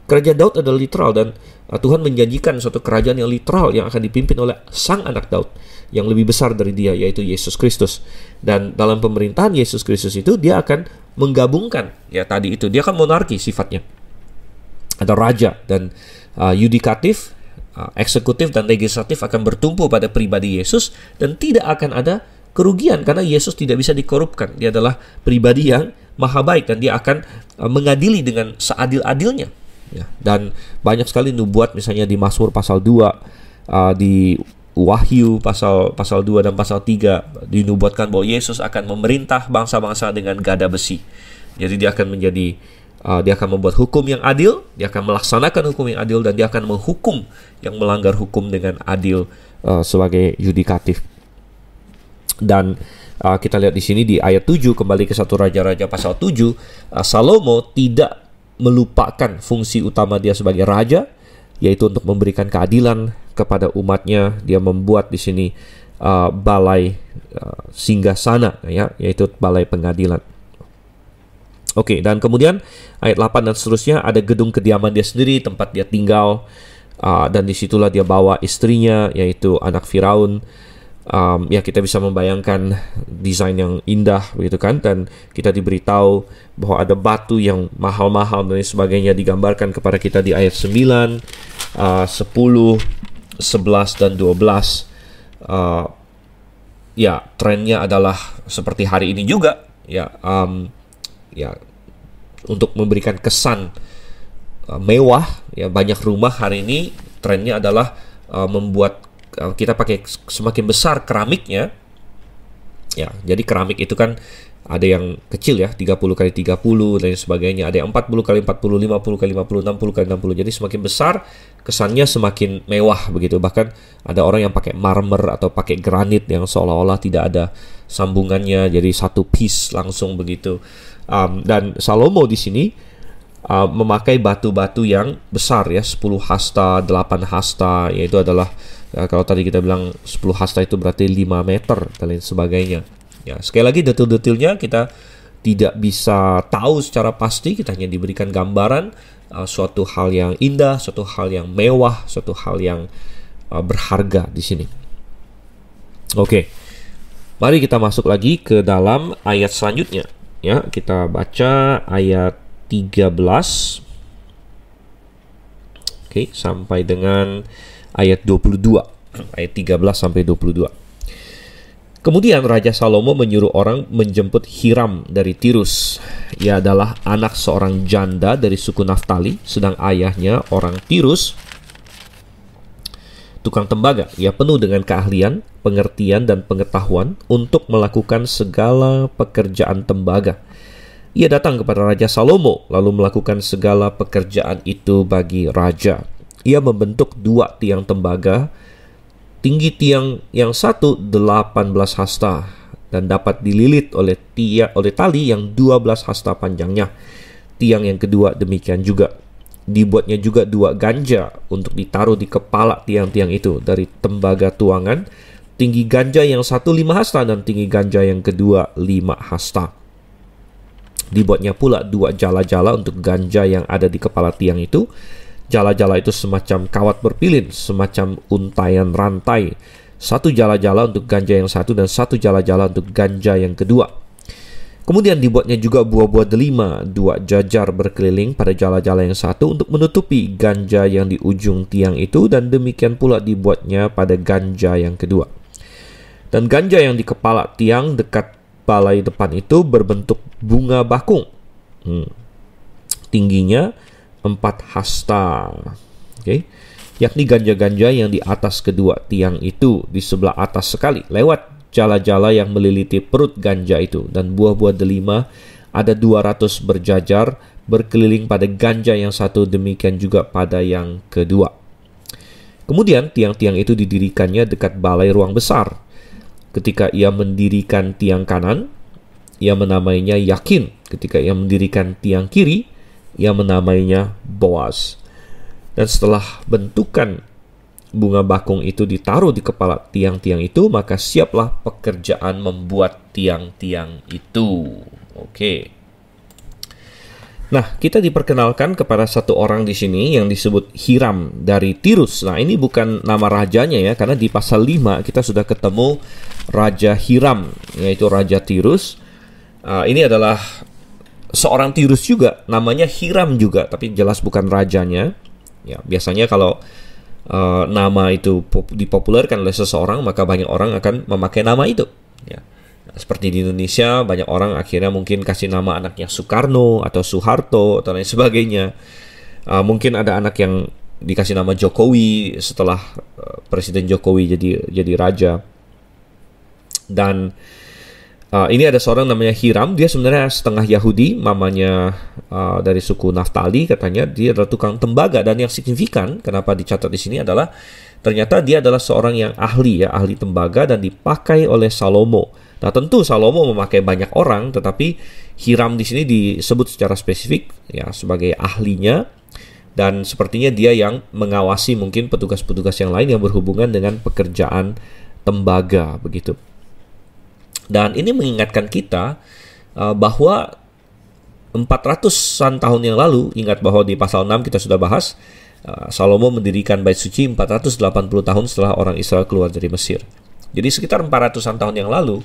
Kerajaan Daud adalah literal, dan Tuhan menjanjikan suatu kerajaan yang literal yang akan dipimpin oleh sang anak Daud yang lebih besar dari dia, yaitu Yesus Kristus. Dan dalam pemerintahan Yesus Kristus itu dia akan menggabungkan, ya tadi itu, dia akan monarki sifatnya. Ada raja, dan yudikatif, eksekutif, dan legislatif akan bertumpu pada pribadi Yesus, dan tidak akan ada kerugian karena Yesus tidak bisa dikorupkan. Dia adalah pribadi yang maha baik, dan dia akan mengadili dengan seadil-adilnya. Ya, dan banyak sekali nubuat, misalnya di Mazmur pasal 2, di Wahyu pasal 2 dan pasal 3 dinubuatkan bahwa Yesus akan memerintah bangsa-bangsa dengan gada besi. Jadi dia akan menjadi dia akan membuat hukum yang adil, dia akan melaksanakan hukum yang adil, dan dia akan menghukum yang melanggar hukum dengan adil sebagai yudikatif. Dan kita lihat di sini di ayat 7, kembali ke 1 Raja-Raja pasal 7, Salomo tidak melupakan fungsi utama dia sebagai raja, yaitu untuk memberikan keadilan kepada umatnya. Dia membuat di sini balai singgasana, ya, yaitu balai pengadilan. Oke, dan kemudian ayat 8 dan seterusnya ada gedung kediaman dia sendiri, tempat dia tinggal, dan disitulah dia bawa istrinya, yaitu anak Firaun. Ya, kita bisa membayangkan desain yang indah, begitu kan, dan kita diberitahu bahwa ada batu yang mahal-mahal dan sebagainya digambarkan kepada kita di ayat 9, 10, 11 dan 12. Ya, trennya adalah seperti hari ini juga, ya, ya, untuk memberikan kesan mewah, ya, banyak rumah hari ini trennya adalah membuat kita pakai semakin besar keramiknya. Ya, jadi keramik itu kan ada yang kecil, ya, 30 kali 30 dan sebagainya, ada yang 40 kali 40, 50 kali 50, 60 kali 60. Jadi semakin besar kesannya semakin mewah begitu. Bahkan ada orang yang pakai marmer atau pakai granit yang seolah-olah tidak ada sambungannya, jadi satu piece langsung begitu. Dan Salomo di sini memakai batu-batu yang besar, ya, 10 hasta, 8 hasta, yaitu adalah kalau tadi kita bilang 10 hasta itu berarti 5 meter dan lain sebagainya. Ya, sekali lagi detail-detailnya kita tidak bisa tahu secara pasti, kita hanya diberikan gambaran suatu hal yang indah, suatu hal yang mewah, suatu hal yang berharga di sini. Oke. Mari kita masuk lagi ke dalam ayat selanjutnya. Ya, kita baca ayat 13. Oke, sampai dengan ayat 22. Ayat 13 sampai 22. Kemudian Raja Salomo menyuruh orang menjemput Hiram dari Tirus. Ia adalah anak seorang janda dari suku Naftali, sedang ayahnya orang Tirus, tukang tembaga. Ia penuh dengan keahlian, pengertian, dan pengetahuan untuk melakukan segala pekerjaan tembaga. Ia datang kepada Raja Salomo, lalu melakukan segala pekerjaan itu bagi raja. Ia membentuk 2 tiang tembaga. Tinggi tiang yang satu 18 hasta dan dapat dililit oleh tali yang 12 hasta panjangnya. Tiang yang kedua demikian juga. Dibuatnya juga 2 ganja untuk ditaruh di kepala tiang-tiang itu dari tembaga tuangan. Tinggi ganja yang satu 5 hasta dan tinggi ganja yang kedua 5 hasta. Dibuatnya pula 2 jala-jala untuk ganja yang ada di kepala tiang itu. Jala-jala itu semacam kawat berpilin, semacam untaian rantai. 1 jala-jala untuk ganja yang satu dan 1 jala-jala untuk ganja yang kedua. Kemudian dibuatnya juga buah-buah delima, 2 jajar berkeliling pada jala-jala yang satu untuk menutupi ganja yang di ujung tiang itu, dan demikian pula dibuatnya pada ganja yang kedua. Dan ganja yang di kepala tiang dekat balai depan itu berbentuk bunga bakung. Tingginya 4 hasta. Oke. Yakni ganja-ganja yang di atas kedua tiang itu di sebelah atas sekali, lewat jala-jala yang meliliti perut ganja itu. Dan buah-buah delima ada 200 berjajar berkeliling pada ganja yang satu, demikian juga pada yang kedua. Kemudian tiang-tiang itu didirikannya dekat balai ruang besar. Ketika ia mendirikan tiang kanan, ia menamainya Yakin. Ketika ia mendirikan tiang kiri, ia menamainya Boaz. Dan setelah bentukan bunga bakung itu ditaruh di kepala tiang-tiang itu, maka siaplah pekerjaan membuat tiang-tiang itu. Oke. Nah, kita diperkenalkan kepada satu orang di sini yang disebut Hiram dari Tirus. Nah, ini bukan nama rajanya ya, karena di pasal 5 kita sudah ketemu Raja Hiram, yaitu Raja Tirus. Ini adalah seorang Tirus juga, namanya Hiram juga, tapi jelas bukan rajanya. Ya, biasanya kalau nama itu dipopulerkan oleh seseorang, maka banyak orang akan memakai nama itu. Ya. Seperti di Indonesia, banyak orang akhirnya mungkin kasih nama anaknya Soekarno atau Soeharto atau lain sebagainya. Mungkin ada anak yang dikasih nama Jokowi setelah Presiden Jokowi jadi raja. Dan ini ada seorang namanya Hiram, dia sebenarnya setengah Yahudi, mamanya dari suku Naftali, katanya dia adalah tukang tembaga. Dan yang signifikan kenapa dicatat di sini adalah ternyata dia adalah seorang yang ahli tembaga dan dipakai oleh Salomo. Nah, tentu Salomo memakai banyak orang, tetapi Hiram di sini disebut secara spesifik ya sebagai ahlinya, dan sepertinya dia yang mengawasi mungkin petugas-petugas yang lain yang berhubungan dengan pekerjaan tembaga begitu. Dan ini mengingatkan kita bahwa 400-an tahun yang lalu, ingat bahwa di pasal 6 kita sudah bahas, Salomo mendirikan bait suci 480 tahun setelah orang Israel keluar dari Mesir. Jadi sekitar 400-an tahun yang lalu,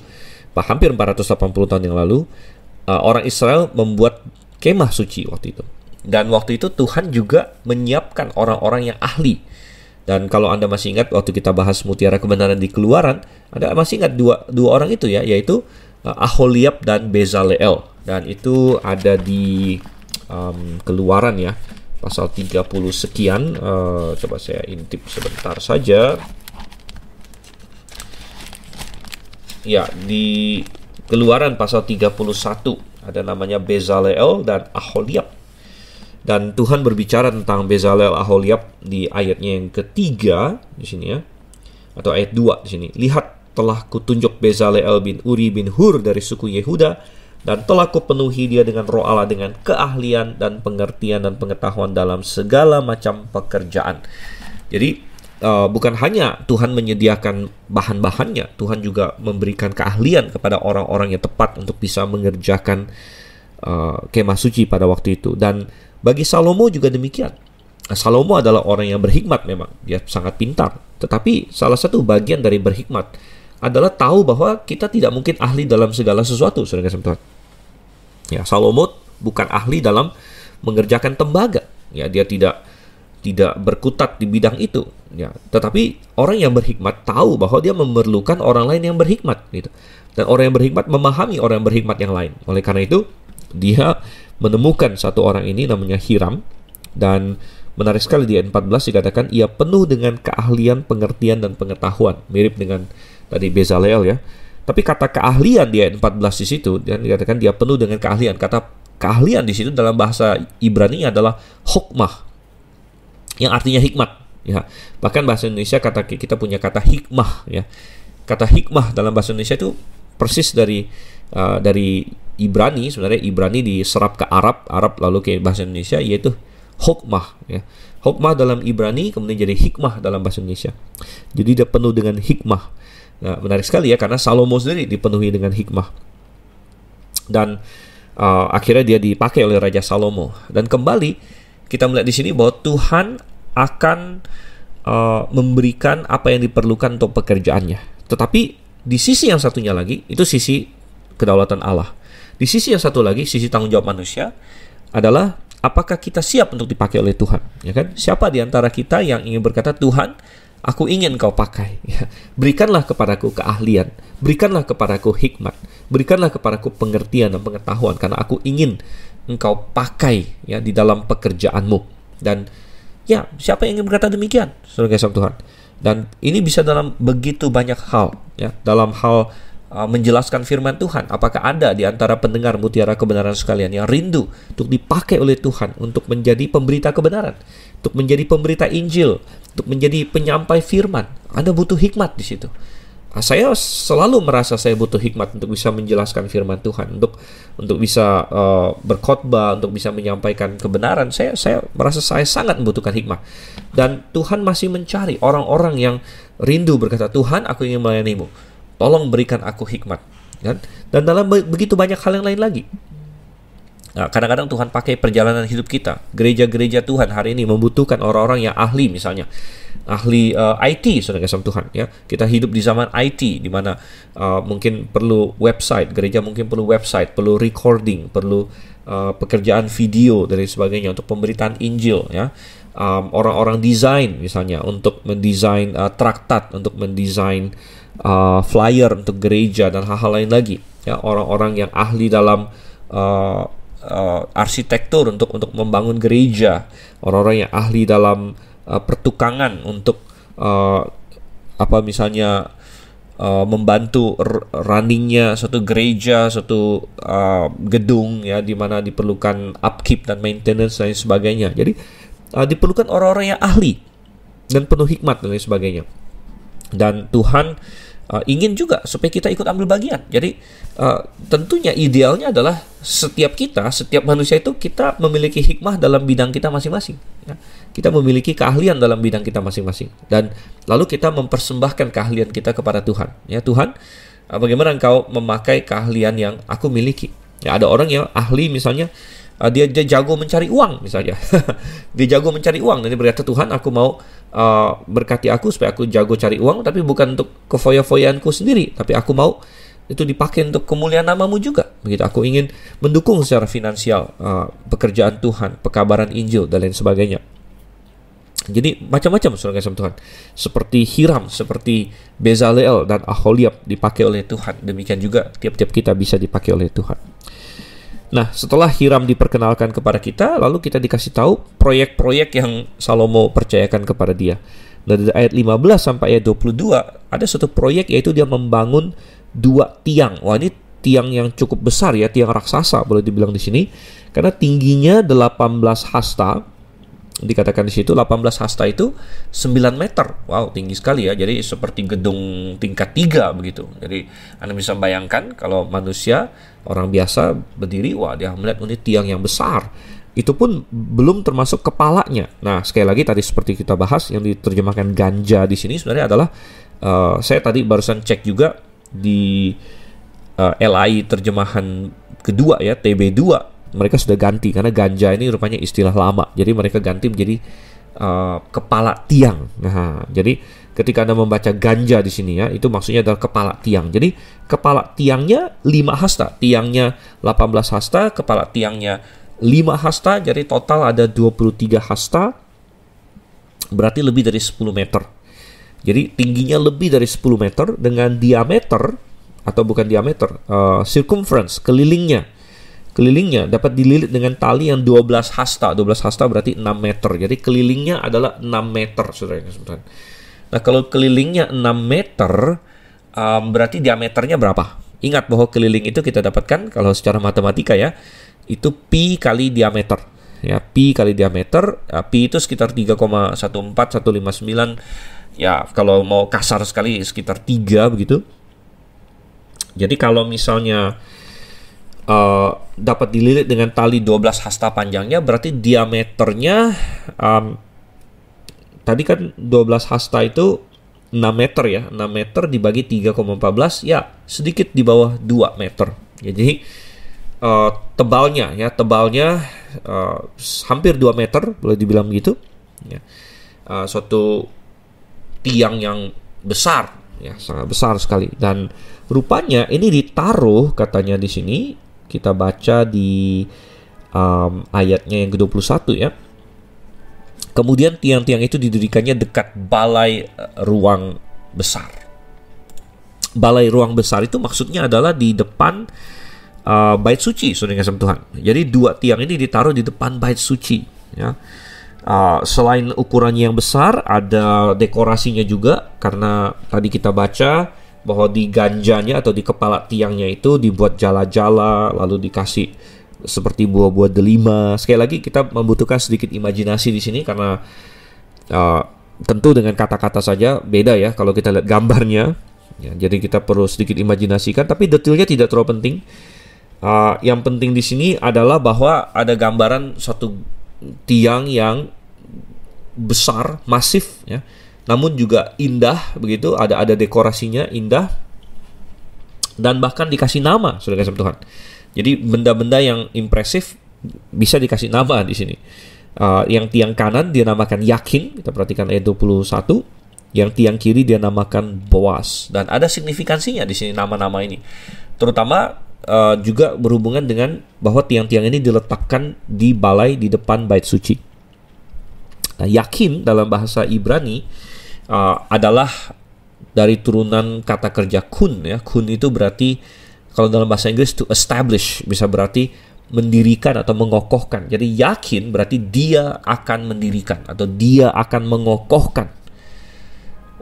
hampir 480 tahun yang lalu, orang Israel membuat kemah suci waktu itu. Dan waktu itu Tuhan juga menyiapkan orang-orang yang ahli. Dan kalau Anda masih ingat waktu kita bahas mutiara kebenaran di Keluaran, Anda masih ingat dua orang itu ya, yaitu Aholiab dan Bezaleel. Dan itu ada di Keluaran ya, pasal 30 sekian. Coba saya intip sebentar saja. Ya, di Keluaran pasal 31 ada namanya Bezaleel dan Aholiab. Dan Tuhan berbicara tentang Bezaleel Aholiab di ayatnya yang ketiga di sini ya, atau ayat 2 di sini. Lihat, telah kutunjuk Bezaleel bin Uri bin Hur dari suku Yehuda, dan telah kupenuhi dia dengan roh Allah, dengan keahlian dan pengertian dan pengetahuan dalam segala macam pekerjaan. Jadi bukan hanya Tuhan menyediakan bahan-bahannya, Tuhan juga memberikan keahlian kepada orang-orang yang tepat untuk bisa mengerjakan kemah suci pada waktu itu. Dan bagi Salomo juga demikian. Salomo adalah orang yang berhikmat memang, dia sangat pintar. Tetapi salah satu bagian dari berhikmat adalah tahu bahwa kita tidak mungkin ahli dalam segala sesuatu, saudara kasih Tuhan. Ya, Salomo bukan ahli dalam mengerjakan tembaga. Ya, dia tidak berkutat di bidang itu ya, tetapi orang yang berhikmat tahu bahwa dia memerlukan orang lain yang berhikmat gitu. Dan orang yang berhikmat memahami orang yang berhikmat yang lain. Oleh karena itu dia menemukan satu orang ini namanya Hiram, dan menarik sekali di ayat 14 dikatakan ia penuh dengan keahlian, pengertian dan pengetahuan, mirip dengan tadi Bezaleel ya. Tapi kata keahlian di ayat 14 di situ dan dikatakan dia penuh dengan keahlian. Kata keahlian di situ dalam bahasa Ibrani adalah hokmah, yang artinya hikmat ya. Bahkan bahasa Indonesia kita punya kata hikmah ya. Kata hikmah dalam bahasa Indonesia itu persis dari Ibrani. Sebenarnya Ibrani diserap ke Arab lalu ke bahasa Indonesia, yaitu hokmah ya. Hokmah dalam Ibrani kemudian jadi hikmah dalam bahasa Indonesia. Jadi dia penuh dengan hikmah. Nah, menarik sekali ya, karena Salomo sendiri dipenuhi dengan hikmah. Dan akhirnya dia dipakai oleh Raja Salomo. Dan kembali kita melihat di sini bahwa Tuhan akan memberikan apa yang diperlukan untuk pekerjaannya. Tetapi di sisi yang satunya lagi, itu sisi kedaulatan Allah. Di sisi yang satu lagi, sisi tanggung jawab manusia adalah apakah kita siap untuk dipakai oleh Tuhan, ya kan? Siapa di antara kita yang ingin berkata, Tuhan, aku ingin kau pakai. Ya. Berikanlah kepadaku keahlian, berikanlah kepadaku hikmat, berikanlah kepadaku pengertian dan pengetahuan, karena aku ingin engkau pakai ya di dalam pekerjaanmu. Dan ya, siapa yang ingin berkata demikian, saudara kasih Tuhan? Dan ini bisa dalam begitu banyak hal ya, dalam hal menjelaskan firman Tuhan. Apakah ada di antara pendengar mutiara kebenaran sekalian yang rindu untuk dipakai oleh Tuhan untuk menjadi pemberita kebenaran, untuk menjadi pemberita Injil, untuk menjadi penyampai firman? Anda butuh hikmat di situ. Saya selalu merasa saya butuh hikmat untuk bisa menjelaskan firman Tuhan, untuk bisa berkhotbah, untuk bisa menyampaikan kebenaran. Saya merasa saya sangat membutuhkan hikmat. Dan Tuhan masih mencari orang-orang yang rindu berkata, Tuhan, aku ingin melayanimu, tolong berikan aku hikmat. Dan dalam begitu banyak hal yang lain lagi. Nah, kadang-kadang Tuhan pakai perjalanan hidup kita. Gereja-gereja Tuhan hari ini membutuhkan orang-orang yang ahli, misalnya ahli IT, saudara kasih Tuhan. Ya, kita hidup di zaman IT, di mana mungkin perlu website. Gereja mungkin perlu website, perlu recording, perlu pekerjaan video dan sebagainya untuk pemberitaan Injil. Ya, orang-orang desain, misalnya untuk mendesain traktat, untuk mendesain flyer untuk gereja dan hal-hal lain lagi. Ya, orang-orang yang ahli dalam arsitektur untuk membangun gereja, orang-orang yang ahli dalam pertukangan untuk misalnya membantu runningnya suatu gereja, suatu gedung, ya, di mana diperlukan upkeep dan maintenance dan sebagainya. Jadi diperlukan orang-orang yang ahli dan penuh hikmat dan lain sebagainya. Dan Tuhan ingin juga supaya kita ikut ambil bagian. Jadi tentunya idealnya adalah setiap manusia itu kita memiliki hikmah dalam bidang kita masing-masing. Ya. Kita memiliki keahlian dalam bidang kita masing-masing. Dan lalu kita mempersembahkan keahlian kita kepada Tuhan. Ya, Tuhan, bagaimana Engkau memakai keahlian yang aku miliki? Ya, ada orang yang ahli, misalnya dia jago mencari uang, misalnya. Dia jago mencari uang, dan dia berkata, Tuhan, aku mau berkati aku supaya aku jago cari uang, tapi bukan untuk kefoya-foyaanku sendiri, tapi aku mau itu dipakai untuk kemuliaan namamu juga. Begitu, aku ingin mendukung secara finansial pekerjaan Tuhan, pekabaran Injil, dan lain sebagainya. Jadi macam-macam, saudara kasih Tuhan. Seperti Hiram, seperti Bezalel dan Aholiab dipakai oleh Tuhan. Demikian juga tiap-tiap kita bisa dipakai oleh Tuhan. Nah, setelah Hiram diperkenalkan kepada kita, lalu kita dikasih tahu proyek-proyek yang Salomo percayakan kepada dia. Dari ayat 15 sampai ayat 22, ada satu proyek, yaitu dia membangun 2 tiang. Wah, ini tiang yang cukup besar, ya, tiang raksasa boleh dibilang di sini, karena tingginya 18 hasta. Dikatakan di situ 18 hasta itu 9 meter. Wow, tinggi sekali, ya. Jadi seperti gedung tingkat 3 begitu. Jadi Anda bisa bayangkan kalau manusia, orang biasa berdiri, wah, dia melihat ini tiang yang besar. Itu pun belum termasuk kepalanya. Nah, sekali lagi tadi seperti kita bahas, yang diterjemahkan ganja di sini sebenarnya adalah saya tadi barusan cek juga di LAI terjemahan kedua, ya, TB2. Mereka sudah ganti, karena ganja ini rupanya istilah lama. Jadi mereka ganti menjadi kepala tiang. Nah, jadi ketika Anda membaca ganja di sini, ya, itu maksudnya adalah kepala tiang. Jadi kepala tiangnya 5 hasta, tiangnya 18 hasta, kepala tiangnya 5 hasta, jadi total ada 23 hasta, berarti lebih dari 10 meter. Jadi tingginya lebih dari 10 meter dengan diameter, atau bukan diameter, circumference, kelilingnya dapat dililit dengan tali yang 12 hasta. 12 hasta berarti 6 meter. Jadi kelilingnya adalah 6 meter, saudara. Nah, kalau kelilingnya 6 meter, berarti diameternya berapa? Ingat bahwa keliling itu kita dapatkan kalau secara matematika, ya, itu pi kali diameter. Ya, pi kali diameter. Pi itu sekitar 3,14159. Ya, kalau mau kasar sekali sekitar 3 begitu. Jadi kalau misalnya dapat dililit dengan tali 12 hasta panjangnya, berarti diameternya tadi kan 12 hasta itu 6 meter, ya. 6 meter dibagi 3,14, ya, sedikit di bawah 2 meter. Ya, jadi tebalnya hampir 2 meter, boleh dibilang begitu. Ya. Suatu tiang yang besar, ya, sangat besar sekali. Dan rupanya ini ditaruh, katanya di sini, kita baca di ayatnya yang ke-21, ya. Kemudian tiang-tiang itu didirikannya dekat balai ruang besar. Balai ruang besar itu maksudnya adalah di depan bait suci, saudara kasih Tuhan. Jadi 2 tiang ini ditaruh di depan bait suci, ya. Selain ukurannya yang besar, ada dekorasinya juga, karena tadi kita baca bahwa di ganjanya atau di kepala tiangnya itu dibuat jala-jala, lalu dikasih seperti buah-buah delima. Sekali lagi kita membutuhkan sedikit imajinasi di sini, karena tentu dengan kata-kata saja beda, ya, kalau kita lihat gambarnya. Ya, jadi kita perlu sedikit imajinasikan, tapi detailnya tidak terlalu penting. Yang penting di sini adalah bahwa ada gambaran suatu tiang yang besar, masif, ya, namun juga indah begitu. Ada dekorasinya indah, dan bahkan dikasih nama, saudara kasih Tuhan. Jadi benda-benda yang impresif bisa dikasih nama di sini. Yang tiang kanan dia namakan Yakin, kita perhatikan ayat 21. Yang tiang kiri dia namakan Boas. Dan ada signifikansinya di sini nama-nama ini. Terutama juga berhubungan dengan bahwa tiang-tiang ini diletakkan di balai di depan bait suci. Nah, Yakin dalam bahasa Ibrani adalah dari turunan kata kerja kun, ya. Kun itu berarti kalau dalam bahasa Inggris to establish, bisa berarti mendirikan atau mengokohkan. Jadi yakin berarti dia akan mendirikan atau dia akan mengokohkan.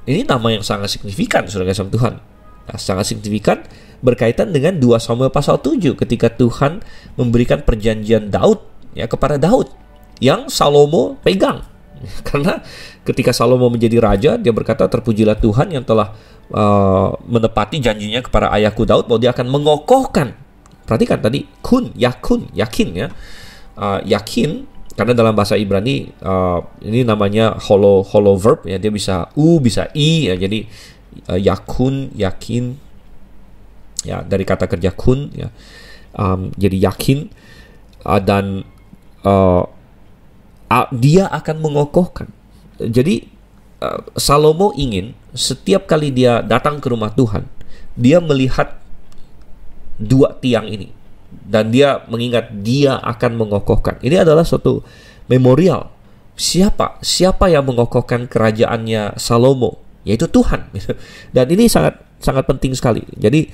Ini nama yang sangat signifikan, saudara kasih Tuhan. Nah, sangat signifikan berkaitan dengan 2 Samuel pasal 7 ketika Tuhan memberikan perjanjian Daud, ya, kepada Daud yang Salomo pegang. Karena ketika Salomo menjadi raja, dia berkata, terpujilah Tuhan yang telah menepati janjinya kepada ayahku Daud bahwa dia akan mengokohkan. Perhatikan tadi kun, yakin, ya. Yakin karena dalam bahasa Ibrani ini namanya holo verb, ya. Dia bisa bisa i, ya. Jadi yakun, yakin, ya, dari kata kerja kun, ya. Jadi yakin, dan dia akan mengokohkan. Jadi Salomo ingin setiap kali dia datang ke rumah Tuhan, dia melihat 2 tiang ini dan dia mengingat dia akan mengokohkan. Ini adalah suatu memorial. Siapa yang mengokohkan kerajaannya Salomo? Yaitu Tuhan. Dan ini sangat penting sekali. Jadi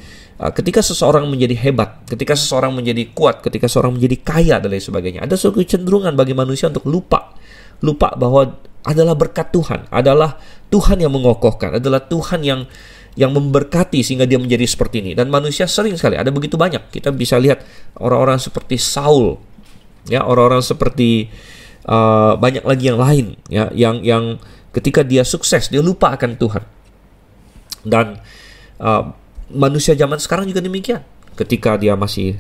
ketika seseorang menjadi hebat, ketika seseorang menjadi kuat, ketika seseorang menjadi kaya dan lain sebagainya, ada suatu kecenderungan bagi manusia untuk lupa bahwa adalah berkat Tuhan, adalah Tuhan yang mengokohkan, adalah Tuhan yang memberkati sehingga dia menjadi seperti ini. Dan manusia sering sekali, ada begitu banyak. Kita bisa lihat orang-orang seperti Saul, ya, orang-orang seperti banyak lagi yang lain, ya, yang ketika dia sukses dia lupa akan Tuhan. Dan manusia zaman sekarang juga demikian. Ketika dia masih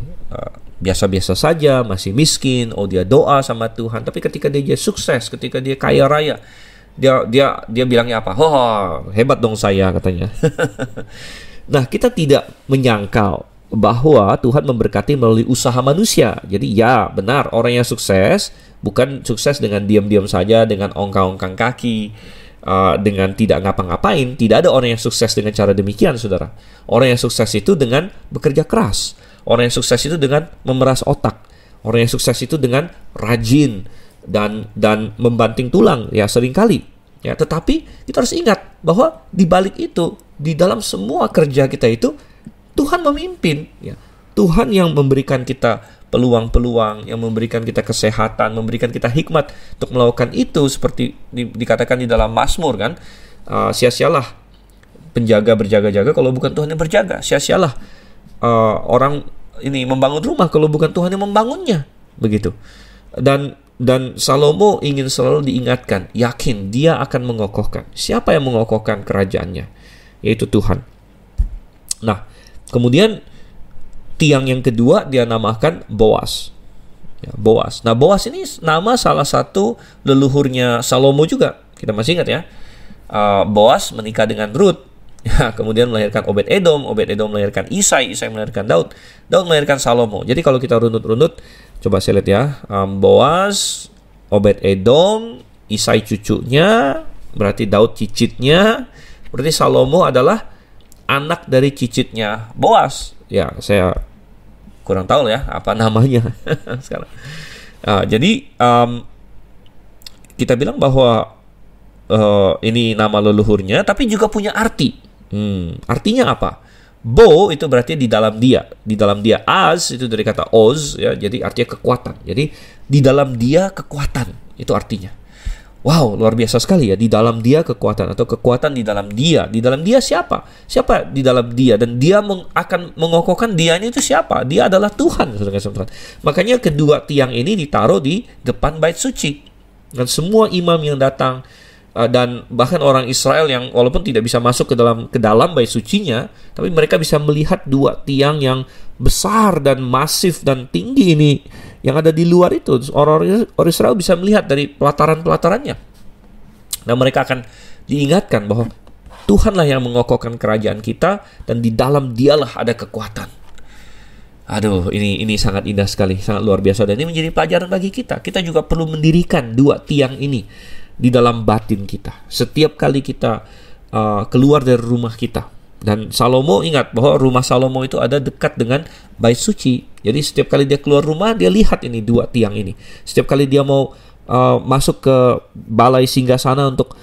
biasa-biasa saja, masih miskin, dia doa sama Tuhan. Tapi ketika dia sukses, ketika dia kaya raya, dia bilangnya apa? Hebat dong saya, katanya. Nah, kita tidak menyangkal bahwa Tuhan memberkati melalui usaha manusia. Jadi ya benar, orang yang sukses bukan sukses dengan diam-diam saja, dengan ongkang-ongkang kaki, dengan tidak ngapa-ngapain. Tidak ada orang yang sukses dengan cara demikian, saudara. Orang yang sukses itu dengan bekerja keras. Orang yang sukses itu dengan memeras otak. Orang yang sukses itu dengan rajin dan membanting tulang, ya, seringkali. Ya, tetapi kita harus ingat bahwa di balik itu, di dalam semua kerja kita itu, Tuhan memimpin. Ya. Tuhan yang memberikan kita peluang-peluang, yang memberikan kita kesehatan, memberikan kita hikmat untuk melakukan itu, seperti dikatakan di dalam Mazmur, kan, sia-sialah penjaga berjaga-jaga kalau bukan Tuhan yang berjaga. Sia-sialah orang ini membangun rumah kalau bukan Tuhan yang membangunnya. Begitu. Dan Salomo ingin selalu diingatkan, yakin dia akan mengokohkan. Siapa yang mengokohkan kerajaannya? Yaitu Tuhan. Nah, kemudian tiang yang kedua dia namakan Boas. Ya, Boas. Nah, Boas ini nama salah satu leluhurnya Salomo juga. Kita masih ingat, ya. Boas menikah dengan Ruth. Ya, kemudian melahirkan Obed-Edom melahirkan Isai melahirkan Daud melahirkan Salomo. Jadi kalau kita runut-runut, coba saya lihat, ya, Boas, Obed-Edom, Isai cucunya, berarti Daud cicitnya, berarti Salomo adalah anak dari cicitnya Boas. Ya, saya kurang tahu, ya, apa namanya sekarang. Jadi kita bilang bahwa ini nama leluhurnya, tapi juga punya arti. Artinya apa? Bo itu berarti di dalam dia. Di dalam dia. Az itu dari kata oz, ya, jadi artinya kekuatan. Jadi di dalam dia kekuatan, itu artinya. Wow, luar biasa sekali, ya. Di dalam dia kekuatan, atau kekuatan di dalam dia. Di dalam dia siapa? Siapa di dalam dia? Dan dia akan mengokohkan dianya itu siapa? Dia adalah Tuhan, saudara-saudara. Makanya kedua tiang ini ditaruh di depan bait suci. Dan semua imam yang datang, dan bahkan orang Israel yang walaupun tidak bisa masuk ke dalam bait sucinya, tapi mereka bisa melihat 2 tiang yang besar dan masif dan tinggi ini yang ada di luar itu. Orang Israel bisa melihat dari pelataran-pelatarannya. Dan mereka akan diingatkan bahwa Tuhanlah yang mengokohkan kerajaan kita, dan di dalam dialah ada kekuatan. Aduh, ini sangat indah sekali, sangat luar biasa, dan ini menjadi pelajaran bagi kita. Kita juga perlu mendirikan dua tiang ini di dalam batin kita setiap kali kita keluar dari rumah kita. Dan Salomo, ingat bahwa rumah Salomo itu ada dekat dengan bait suci. Jadi setiap kali dia keluar rumah, dia lihat ini dua tiang ini. Setiap kali dia mau masuk ke balai singgasana untuk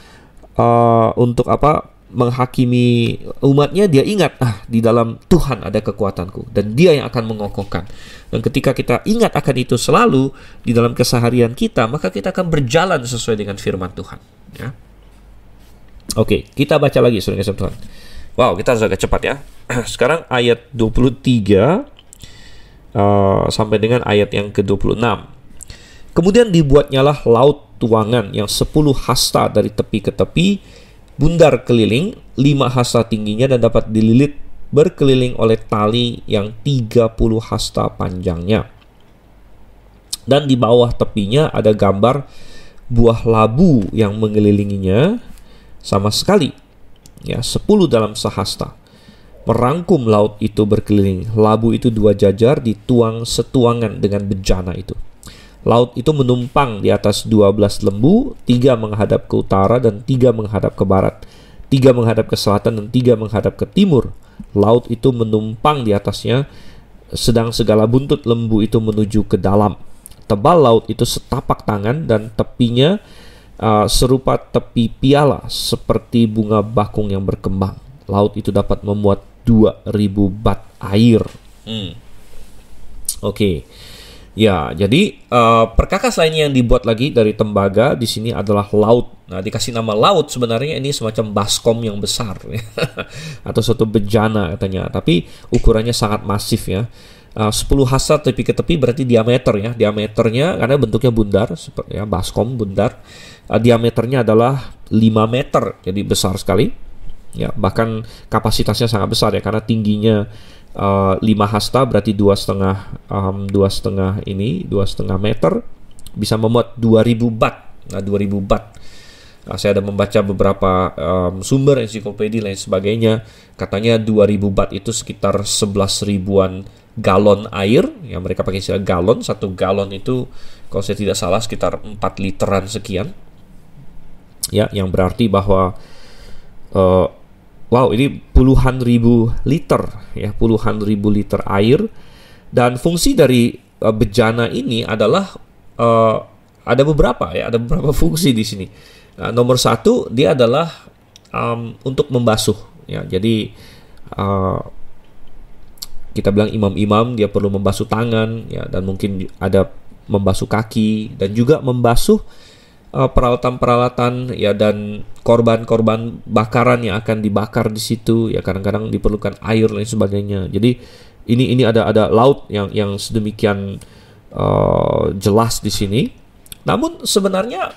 menghakimi umatnya, dia ingat, di dalam Tuhan ada kekuatanku dan dia yang akan mengokohkan. Dan ketika kita ingat akan itu selalu di dalam keseharian kita, maka kita akan berjalan sesuai dengan firman Tuhan, ya. Oke, kita baca lagi, saudara kasih Tuhan. Wow, kita harus agak cepat ya. Sekarang ayat 23 sampai dengan ayat yang ke-26. Kemudian dibuatnyalah laut tuangan yang 10 hasta dari tepi ke tepi, bundar keliling, 5 hasta tingginya, dan dapat dililit berkeliling oleh tali yang 30 hasta panjangnya. Dan di bawah tepinya ada gambar buah labu yang mengelilinginya sama sekali, ya, 10 dalam sehasta. Merangkum laut itu berkeliling. Labu itu 2 jajar dituang setuangan dengan bejana itu. Laut itu menumpang di atas 12 lembu, 3 menghadap ke utara dan 3 menghadap ke barat, 3 menghadap ke selatan dan 3 menghadap ke timur. Laut itu menumpang di atasnya, sedang segala buntut lembu itu menuju ke dalam. Tebal laut itu setapak tangan dan tepinya serupa tepi piala, seperti bunga bakung yang berkembang. Laut itu dapat memuat 2000 bat air. Oke. Ya, jadi perkakas lainnya yang dibuat lagi dari tembaga di sini adalah laut. Nah, dikasih nama laut, sebenarnya ini semacam baskom yang besar atau suatu bejana katanya, tapi ukurannya sangat masif ya. 10 hasta tepi ke tepi berarti diameter ya. Diameternya karena bentuknya bundar seperti ya, baskom bundar. Diameternya adalah 5 meter, jadi besar sekali. Ya, bahkan kapasitasnya sangat besar ya, karena tingginya 5 hasta berarti 2,5 meter, bisa memuat 2000 bat. Nah, 2000 bat. Nah, saya ada membaca beberapa sumber ensiklopedia lain sebagainya. Katanya 2000 bat itu sekitar 11 ribuan galon air. Ya, mereka pakai istilah galon. 1 galon itu kalau saya tidak salah sekitar 4 literan sekian. Ya, yang berarti bahwa wow, ini puluhan ribu liter ya, puluhan ribu liter air. Dan fungsi dari bejana ini adalah ada beberapa fungsi di sini. Nomor 1, dia adalah untuk membasuh ya. Jadi kita bilang imam-imam dia perlu membasuh tangan ya, dan mungkin ada membasuh kaki dan juga membasuh peralatan-peralatan ya, dan korban-korban bakaran yang akan dibakar di situ ya, kadang-kadang diperlukan air dan sebagainya. Jadi ini ada laut yang sedemikian jelas di sini. Namun sebenarnya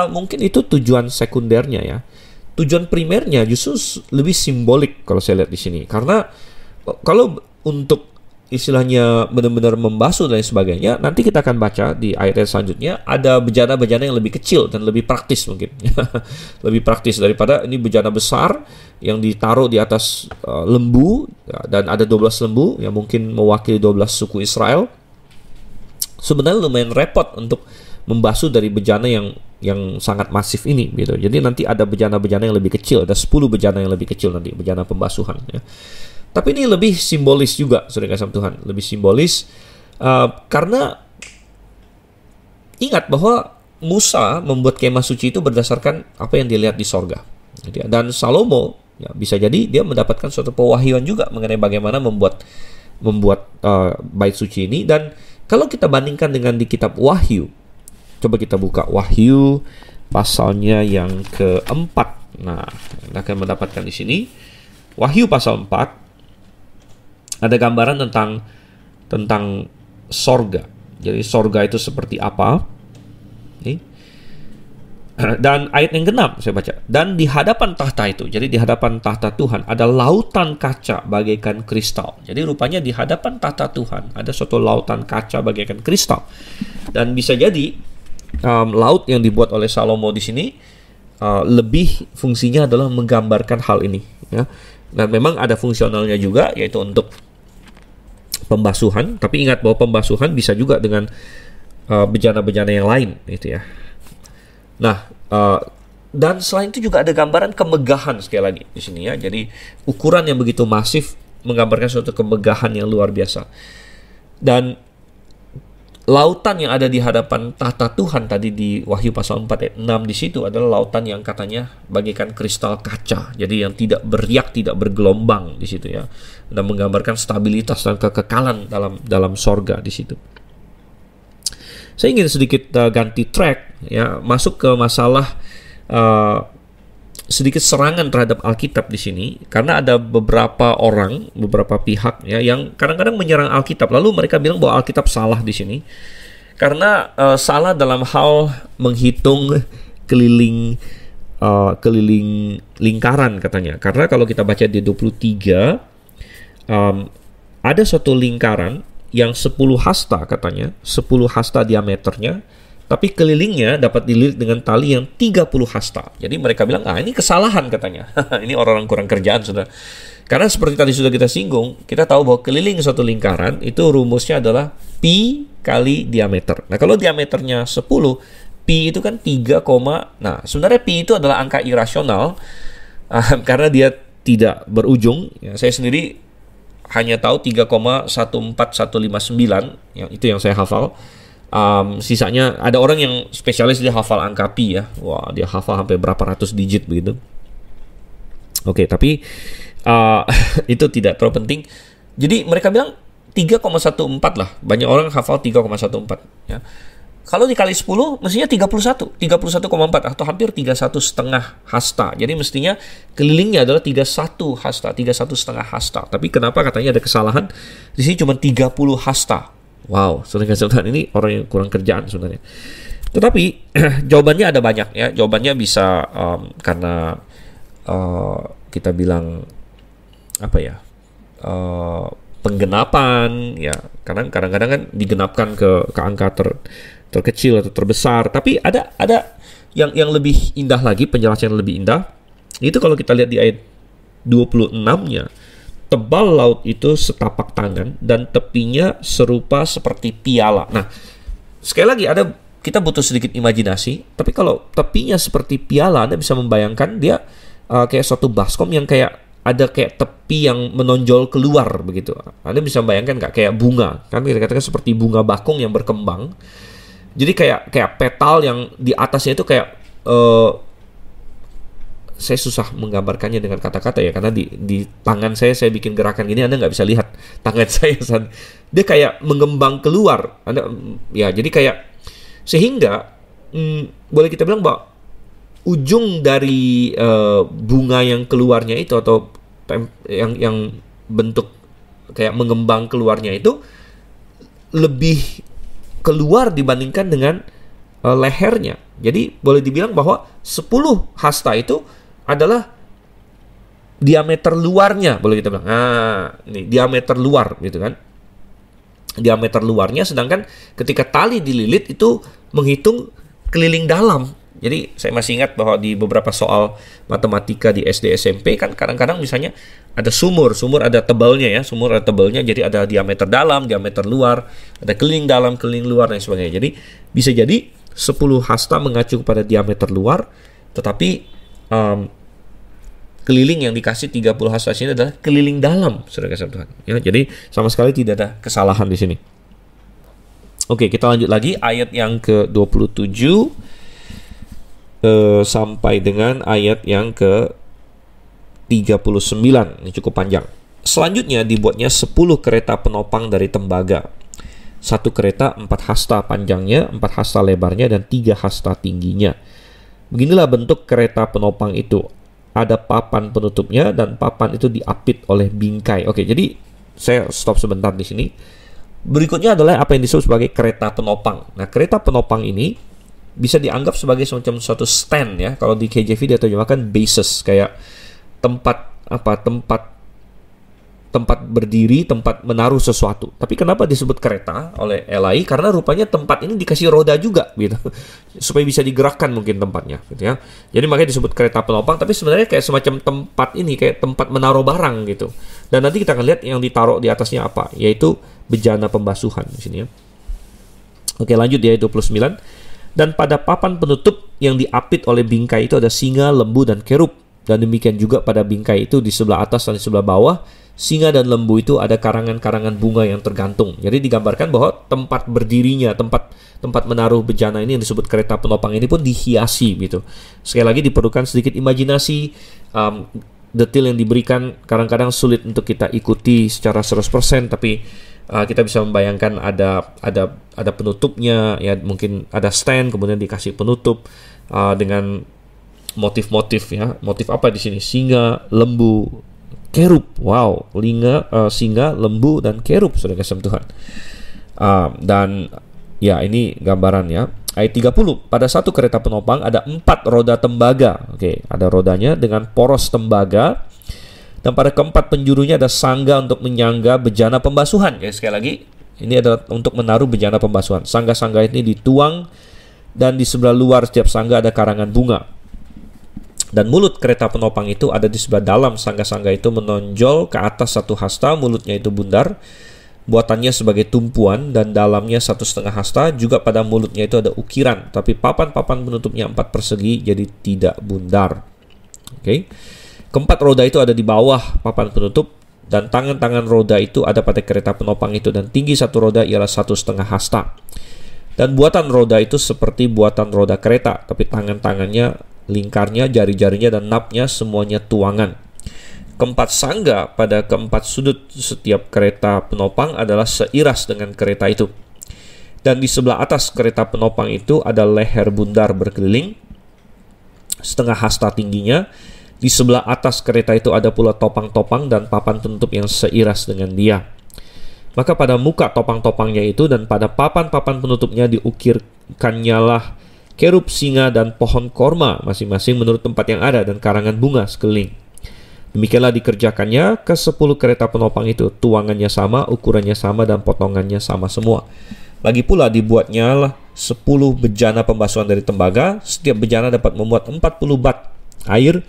mungkin itu tujuan sekundernya ya. Tujuan primernya justru lebih simbolik kalau saya lihat di sini. Karena kalau untuk istilahnya benar-benar membasuh dan sebagainya, nanti kita akan baca di ayat selanjutnya ada bejana-bejana yang lebih kecil dan lebih praktis mungkin. Lebih praktis daripada ini bejana besar yang ditaruh di atas lembu ya, dan ada 12 lembu yang mungkin mewakili 12 suku Israel. Sebenarnya lumayan repot untuk membasuh dari bejana yang sangat masif ini gitu. Jadi nanti ada bejana-bejana yang lebih kecil, ada 10 bejana yang lebih kecil nanti, bejana pembasuhan ya. Tapi ini lebih simbolis juga, saudara kasih Tuhan, lebih simbolis karena ingat bahwa Musa membuat kemah suci itu berdasarkan apa yang dilihat di sorga. Dan Salomo ya, bisa jadi dia mendapatkan suatu pewahyuan juga mengenai bagaimana membuat bait suci ini. Dan kalau kita bandingkan dengan di kitab Wahyu, coba kita buka Wahyu pasalnya yang keempat. Nah, kita akan mendapatkan di sini Wahyu pasal 4. Ada gambaran tentang sorga. Jadi sorga itu seperti apa? Dan ayat yang ke-6 saya baca. Dan di hadapan tahta itu, jadi di hadapan tahta Tuhan ada lautan kaca bagaikan kristal. Jadi rupanya di hadapan tahta Tuhan ada suatu lautan kaca bagaikan kristal. Dan bisa jadi laut yang dibuat oleh Salomo di sini lebih fungsinya adalah menggambarkan hal ini ya. Dan memang ada fungsionalnya juga, yaitu untuk pembasuhan, tapi ingat bahwa pembasuhan bisa juga dengan bejana-bejana yang lain, gitu ya. Nah, dan selain itu juga ada gambaran kemegahan sekali lagi di sini ya. Jadi ukuran yang begitu masif menggambarkan suatu kemegahan yang luar biasa. Dan lautan yang ada di hadapan tahta Tuhan tadi di Wahyu pasal 4 ayat 6 di situ adalah lautan yang katanya bagaikan kristal kaca. Jadi yang tidak beriak, tidak bergelombang di situ ya. Dan menggambarkan stabilitas dan kekekalan dalam sorga di situ. Saya ingin sedikit ganti track ya, masuk ke masalah sedikit serangan terhadap Alkitab di sini, karena ada beberapa orang, beberapa pihak ya yang kadang-kadang menyerang Alkitab, lalu mereka bilang bahwa Alkitab salah di sini karena salah dalam hal menghitung keliling lingkaran katanya. Karena kalau kita baca di 23 ada suatu lingkaran yang 10 hasta katanya, 10 hasta diameternya, tapi kelilingnya dapat dililit dengan tali yang 30 hasta. Jadi mereka bilang, ini kesalahan katanya. Ini orang-orang kurang kerjaan, sudah. Karena seperti tadi sudah kita singgung, kita tahu bahwa keliling suatu lingkaran itu rumusnya adalah pi kali diameter. Nah, kalau diameternya 10, pi itu kan 3, nah sebenarnya pi itu adalah angka irasional karena dia tidak berujung. Ya, saya sendiri hanya tahu 3,14159, itu yang saya hafal. Sisanya ada orang yang spesialis, dia hafal angka pi ya. Wah, dia hafal sampai berapa ratus digit begitu. Oke, tapi itu tidak terlalu penting. Jadi mereka bilang 3,14 lah. Banyak orang hafal 3,14 ya. Kalau dikali 10 mestinya 31,4 atau hampir 31,5 hasta. Jadi mestinya kelilingnya adalah 31 hasta, 31,5 hasta. Tapi kenapa katanya ada kesalahan? Di sini cuma 30 hasta. Wow, saudara-saudara, ini orang yang kurang kerjaan sebenarnya. Tetapi jawabannya ada banyak ya. Jawabannya bisa karena kita bilang apa ya? Penggenapan ya. Kadang-kadang kan digenapkan ke angka terkecil atau terbesar. Tapi ada yang lebih indah lagi, penjelasan yang lebih indah. Itu kalau kita lihat di ayat 26-nya. Tebal laut itu setapak tangan dan tepinya serupa seperti piala. Nah, sekali lagi kita butuh sedikit imajinasi. Tapi kalau tepinya seperti piala, Anda bisa membayangkan dia kayak suatu baskom yang kayak ada kayak tepi yang menonjol keluar begitu. Anda bisa bayangkan nggak, kayak bunga, kan kita katakan seperti bunga bakung yang berkembang. Jadi kayak petal yang di atasnya itu kayak saya susah menggambarkannya dengan kata-kata ya, karena di tangan saya bikin gerakan gini, Anda nggak bisa lihat tangan saya. Dia kayak mengembang keluar. Ya, jadi kayak sehingga boleh kita bilang bahwa ujung dari bunga yang keluarnya itu atau yang bentuk kayak mengembang keluarnya itu lebih keluar dibandingkan dengan lehernya. Jadi boleh dibilang bahwa 10 hasta itu adalah diameter luarnya, boleh kita bilang. Nah, ini diameter luar gitu kan. Diameter luarnya, sedangkan ketika tali dililit itu menghitung keliling dalam. Jadi saya masih ingat bahwa di beberapa soal matematika di SD SMP kan kadang-kadang misalnya ada sumur ada tebalnya ya, sumur ada tebalnya, jadi ada diameter dalam, diameter luar, ada keliling dalam, keliling luar dan sebagainya. Jadi bisa jadi 10 hasta mengacu kepada diameter luar, tetapi keliling yang dikasih 30 hasta ini adalah keliling dalam, saudara-saudara Tuhan. Ya, jadi sama sekali tidak ada kesalahan di sini. Oke, kita lanjut lagi ayat yang ke-27 sampai dengan ayat yang ke-39. Ini cukup panjang. Selanjutnya dibuatnya 10 kereta penopang dari tembaga. 1 kereta 4 hasta panjangnya, 4 hasta lebarnya, dan 3 hasta tingginya. Beginilah bentuk kereta penopang itu. Ada papan penutupnya dan papan itu diapit oleh bingkai. Oke, jadi saya stop sebentar di sini. Berikutnya adalah apa yang disebut sebagai kereta penopang. Nah, kereta penopang ini bisa dianggap sebagai semacam suatu stand ya. Kalau di KJV dia terjemahkan basis, kayak tempat tempat berdiri, tempat menaruh sesuatu. Tapi kenapa disebut kereta oleh Elai? Karena rupanya tempat ini dikasih roda juga gitu. Supaya bisa digerakkan mungkin tempatnya gitu ya. Jadi makanya disebut kereta penopang, tapi sebenarnya kayak semacam tempat ini, kayak tempat menaruh barang gitu. Dan nanti kita akan lihat yang ditaruh di atasnya apa, yaitu bejana pembasuhan di sini ya. Oke, lanjut di ayat 29. Dan pada papan penutup yang diapit oleh bingkai itu ada singa, lembu, dan kerub. Dan demikian juga pada bingkai itu di sebelah atas dan di sebelah bawah, singa dan lembu itu ada karangan-karangan bunga yang tergantung. Jadi digambarkan bahwa tempat berdirinya, tempat menaruh bejana ini yang disebut kereta penopang ini pun dihiasi gitu. Sekali lagi diperlukan sedikit imajinasi. Detail yang diberikan kadang-kadang sulit untuk kita ikuti secara 100%, tapi kita bisa membayangkan ada penutupnya ya, mungkin ada stand kemudian dikasih penutup dengan motif-motif ya. Motif apa di sini? Singa, lembu, kerub. Wow, singa, lembu, dan kerub, saudara kasih Tuhan. Dan ya ini gambarannya. Ayat 30, pada satu kereta penopang ada 4 roda tembaga. Oke, ada rodanya dengan poros tembaga. Dan pada keempat penjurunya ada sangga untuk menyangga bejana pembasuhan. Ya, sekali lagi, ini adalah untuk menaruh bejana pembasuhan. Sangga-sangga ini dituang, dan di sebelah luar setiap sangga ada karangan bunga. Dan mulut kereta penopang itu ada di sebelah dalam sangga-sangga itu, menonjol ke atas 1 hasta, mulutnya itu bundar, buatannya sebagai tumpuan, dan dalamnya 1,5 hasta. Juga pada mulutnya itu ada ukiran, tapi papan-papan penutupnya 4 persegi, jadi tidak bundar. Oke. Keempat roda itu ada di bawah papan penutup, dan tangan-tangan roda itu ada pada kereta penopang itu, dan tinggi satu roda ialah 1,5 hasta. Dan buatan roda itu seperti buatan roda kereta, tapi tangan-tangannya, lingkarnya, jari-jarinya, dan napnya semuanya tuangan. Keempat sangga pada keempat sudut setiap kereta penopang adalah seiras dengan kereta itu. Dan di sebelah atas kereta penopang itu ada leher bundar berkeliling, 1/2 hasta tingginya. Di sebelah atas kereta itu ada pula topang-topang dan papan penutup yang seiras dengan dia. Maka pada muka topang-topangnya itu dan pada papan-papan penutupnya diukirkannya lah kerub, singa, dan pohon korma masing-masing menurut tempat yang ada, dan karangan bunga sekeliling. Demikianlah dikerjakannya ke 10 kereta penopang itu. Tuangannya sama, ukurannya sama, dan potongannya sama semua. Lagi pula dibuatnya lah 10 bejana pembasuhan dari tembaga. Setiap bejana dapat memuat 40 bat air.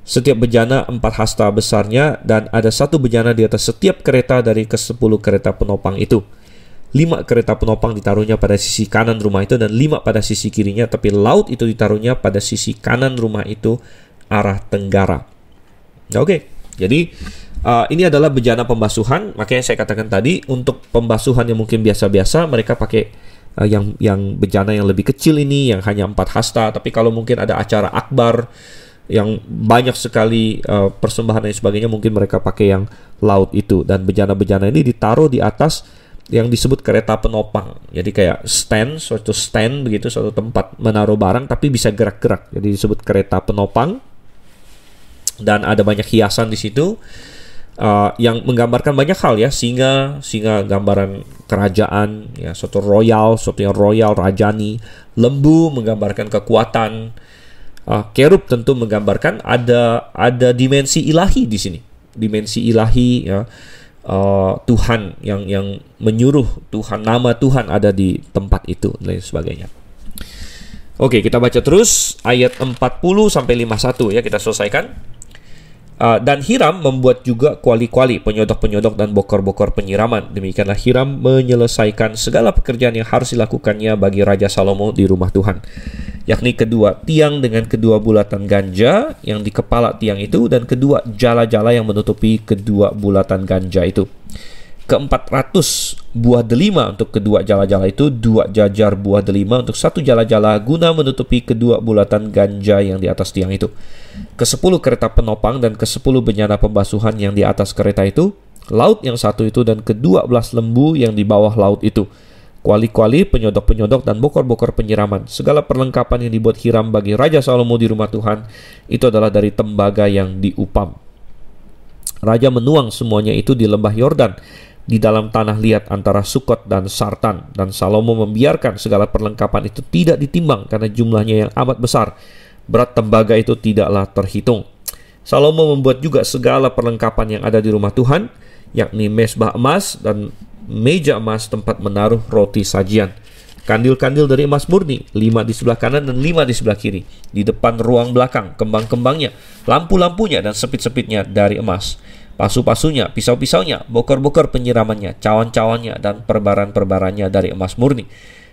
Setiap bejana 4 hasta besarnya, dan ada 1 bejana di atas setiap kereta dari ke-10 kereta penopang itu. 5 kereta penopang ditaruhnya pada sisi kanan rumah itu, dan 5 pada sisi kirinya, tapi laut itu ditaruhnya pada sisi kanan rumah itu arah tenggara. Oke, jadi ini adalah bejana pembasuhan. Makanya saya katakan tadi, untuk pembasuhan yang mungkin biasa-biasa, mereka pakai yang bejana yang lebih kecil ini, yang hanya 4 hasta. Tapi kalau mungkin ada acara akbar yang banyak sekali persembahan dan sebagainya, mungkin mereka pakai yang laut itu. Dan bejana-bejana ini ditaruh di atas yang disebut kereta penopang. Jadi kayak suatu stand begitu, suatu tempat menaruh barang tapi bisa gerak-gerak. Jadi disebut kereta penopang. Dan ada banyak hiasan di situ yang menggambarkan banyak hal ya. Singa gambaran kerajaan ya, suatu yang royal, rajani. Lembu menggambarkan kekuatan. Kerub tentu menggambarkan ada dimensi ilahi di sini. Dimensi ilahi ya. Tuhan yang menyuruh, Tuhan, nama Tuhan ada di tempat itu dan lain sebagainya. Oke, kita baca terus ayat 40 sampai 51 ya, kita selesaikan. Dan Hiram membuat juga kuali-kuali, penyodok-penyodok, dan bokor-bokor penyiraman. Demikianlah Hiram menyelesaikan segala pekerjaan yang harus dilakukannya bagi Raja Salomo di rumah Tuhan, yakni kedua tiang dengan kedua bulatan ganja yang di kepala tiang itu, dan kedua jala-jala yang menutupi kedua bulatan ganja itu. Ke-400 buah delima untuk kedua jala-jala itu, 2 jajar buah delima untuk 1 jala-jala guna menutupi kedua bulatan ganja yang di atas tiang itu. Ke-10 kereta penopang dan ke-10 bejana pembasuhan yang di atas kereta itu, laut yang satu itu, dan ke-12 lembu yang di bawah laut itu. Kuali-kuali, penyodok-penyodok, dan bokor-bokor penyiraman. Segala perlengkapan yang dibuat Hiram bagi Raja Salomo di rumah Tuhan itu adalah dari tembaga yang diupam. Raja menuang semuanya itu di lembah Yordan, di dalam tanah liat antara Sukot dan Sartan. Dan Salomo membiarkan segala perlengkapan itu tidak ditimbang karena jumlahnya yang amat besar. Berat tembaga itu tidaklah terhitung. Salomo membuat juga segala perlengkapan yang ada di rumah Tuhan, yakni mezbah emas dan meja emas tempat menaruh roti sajian. Kandil-kandil dari emas murni, 5 di sebelah kanan dan 5 di sebelah kiri. Di depan ruang belakang, kembang-kembangnya, lampu-lampunya dan sepit-sepitnya dari emas. Pasu-pasunya, pisau-pisaunya, bokor-bokor penyiramannya, cawan-cawannya dan perbaran-perbarannya dari emas murni.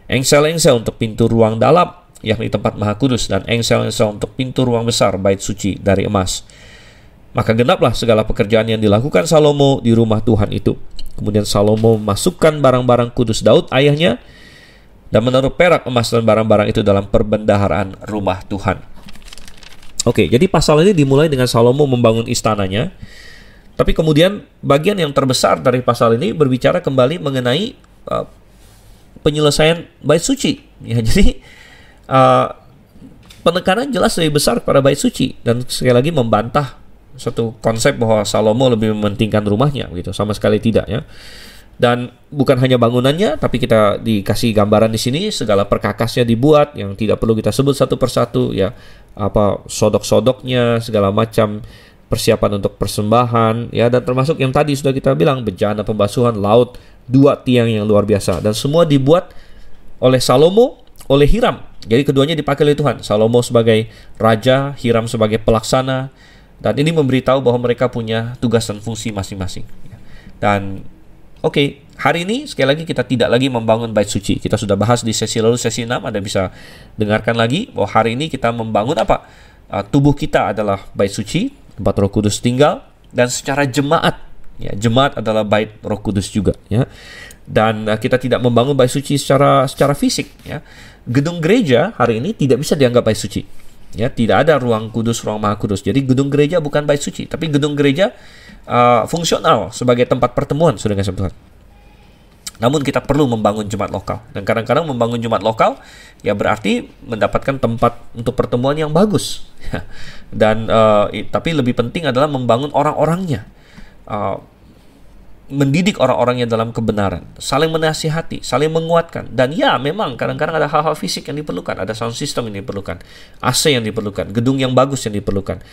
Engsel-engsel untuk pintu ruang dalam, yakni tempat maha kudus, dan engsel-engsel untuk pintu ruang besar bait suci dari emas. Maka genaplah segala pekerjaan yang dilakukan Salomo di rumah Tuhan itu. Kemudian Salomo memasukkan barang-barang kudus Daud ayahnya dan menaruh perak, emas dan barang-barang itu dalam perbendaharaan rumah Tuhan. Oke, jadi pasal ini dimulai dengan Salomo membangun istananya. Tapi kemudian bagian yang terbesar dari pasal ini berbicara kembali mengenai penyelesaian bait suci. Ya, jadi penekanan jelas lebih besar kepada bait suci, dan sekali lagi membantah satu konsep bahwa Salomo lebih mementingkan rumahnya, gitu. Sama sekali tidak, ya. Dan bukan hanya bangunannya, tapi kita dikasih gambaran di sini segala perkakasnya dibuat yang tidak perlu kita sebut satu persatu, ya. Apa sodok-sodoknya, segala macam persiapan untuk persembahan, ya, dan termasuk yang tadi sudah kita bilang, bejana pembasuhan, laut, 2 tiang yang luar biasa, dan semua dibuat oleh Salomo, oleh Hiram. Jadi keduanya dipakai oleh Tuhan. Salomo sebagai raja, Hiram sebagai pelaksana, dan ini memberitahu bahwa mereka punya tugas dan fungsi masing-masing. Dan oke, hari ini sekali lagi kita tidak lagi membangun bait suci. Kita sudah bahas di sesi lalu, sesi 6, Anda bisa dengarkan lagi bahwa hari ini kita membangun apa? Tubuh kita adalah bait suci, tempat Roh Kudus tinggal, dan secara jemaat, ya, jemaat adalah bait Roh Kudus juga, ya. Dan kita tidak membangun bait suci secara fisik, ya. Gedung gereja hari ini tidak bisa dianggap bait suci, ya. Tidak ada ruang kudus, ruang maha kudus. Jadi gedung gereja bukan bait suci, tapi gedung gereja fungsional sebagai tempat pertemuan, saudara kasih Tuhan. Namun kita perlu membangun jemaat lokal, dan kadang-kadang membangun jemaat lokal ya berarti mendapatkan tempat untuk pertemuan yang bagus. Dan tapi lebih penting adalah membangun orang-orangnya, mendidik orang-orangnya dalam kebenaran, saling menasihati, saling menguatkan. Dan ya, memang kadang-kadang ada hal-hal fisik yang diperlukan, ada sound system yang diperlukan, AC yang diperlukan, gedung yang bagus yang diperlukan,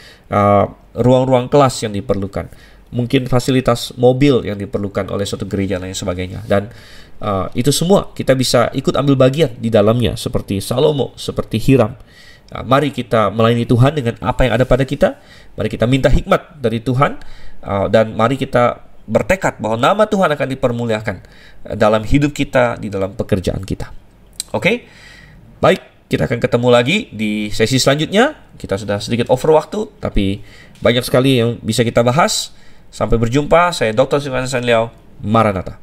ruang-ruang kelas yang diperlukan, mungkin fasilitas mobil yang diperlukan oleh suatu gereja dan lain sebagainya. Dan itu semua kita bisa ikut ambil bagian di dalamnya, seperti Salomo, seperti Hiram. Mari kita melayani Tuhan dengan apa yang ada pada kita. Mari kita minta hikmat dari Tuhan, dan mari kita bertekad bahwa nama Tuhan akan dipermuliakan dalam hidup kita, di dalam pekerjaan kita. Oke? Baik, kita akan ketemu lagi di sesi selanjutnya. Kita sudah sedikit over waktu, tapi banyak sekali yang bisa kita bahas. Sampai berjumpa, saya Dr. Silvan Sanliao, Maranatha.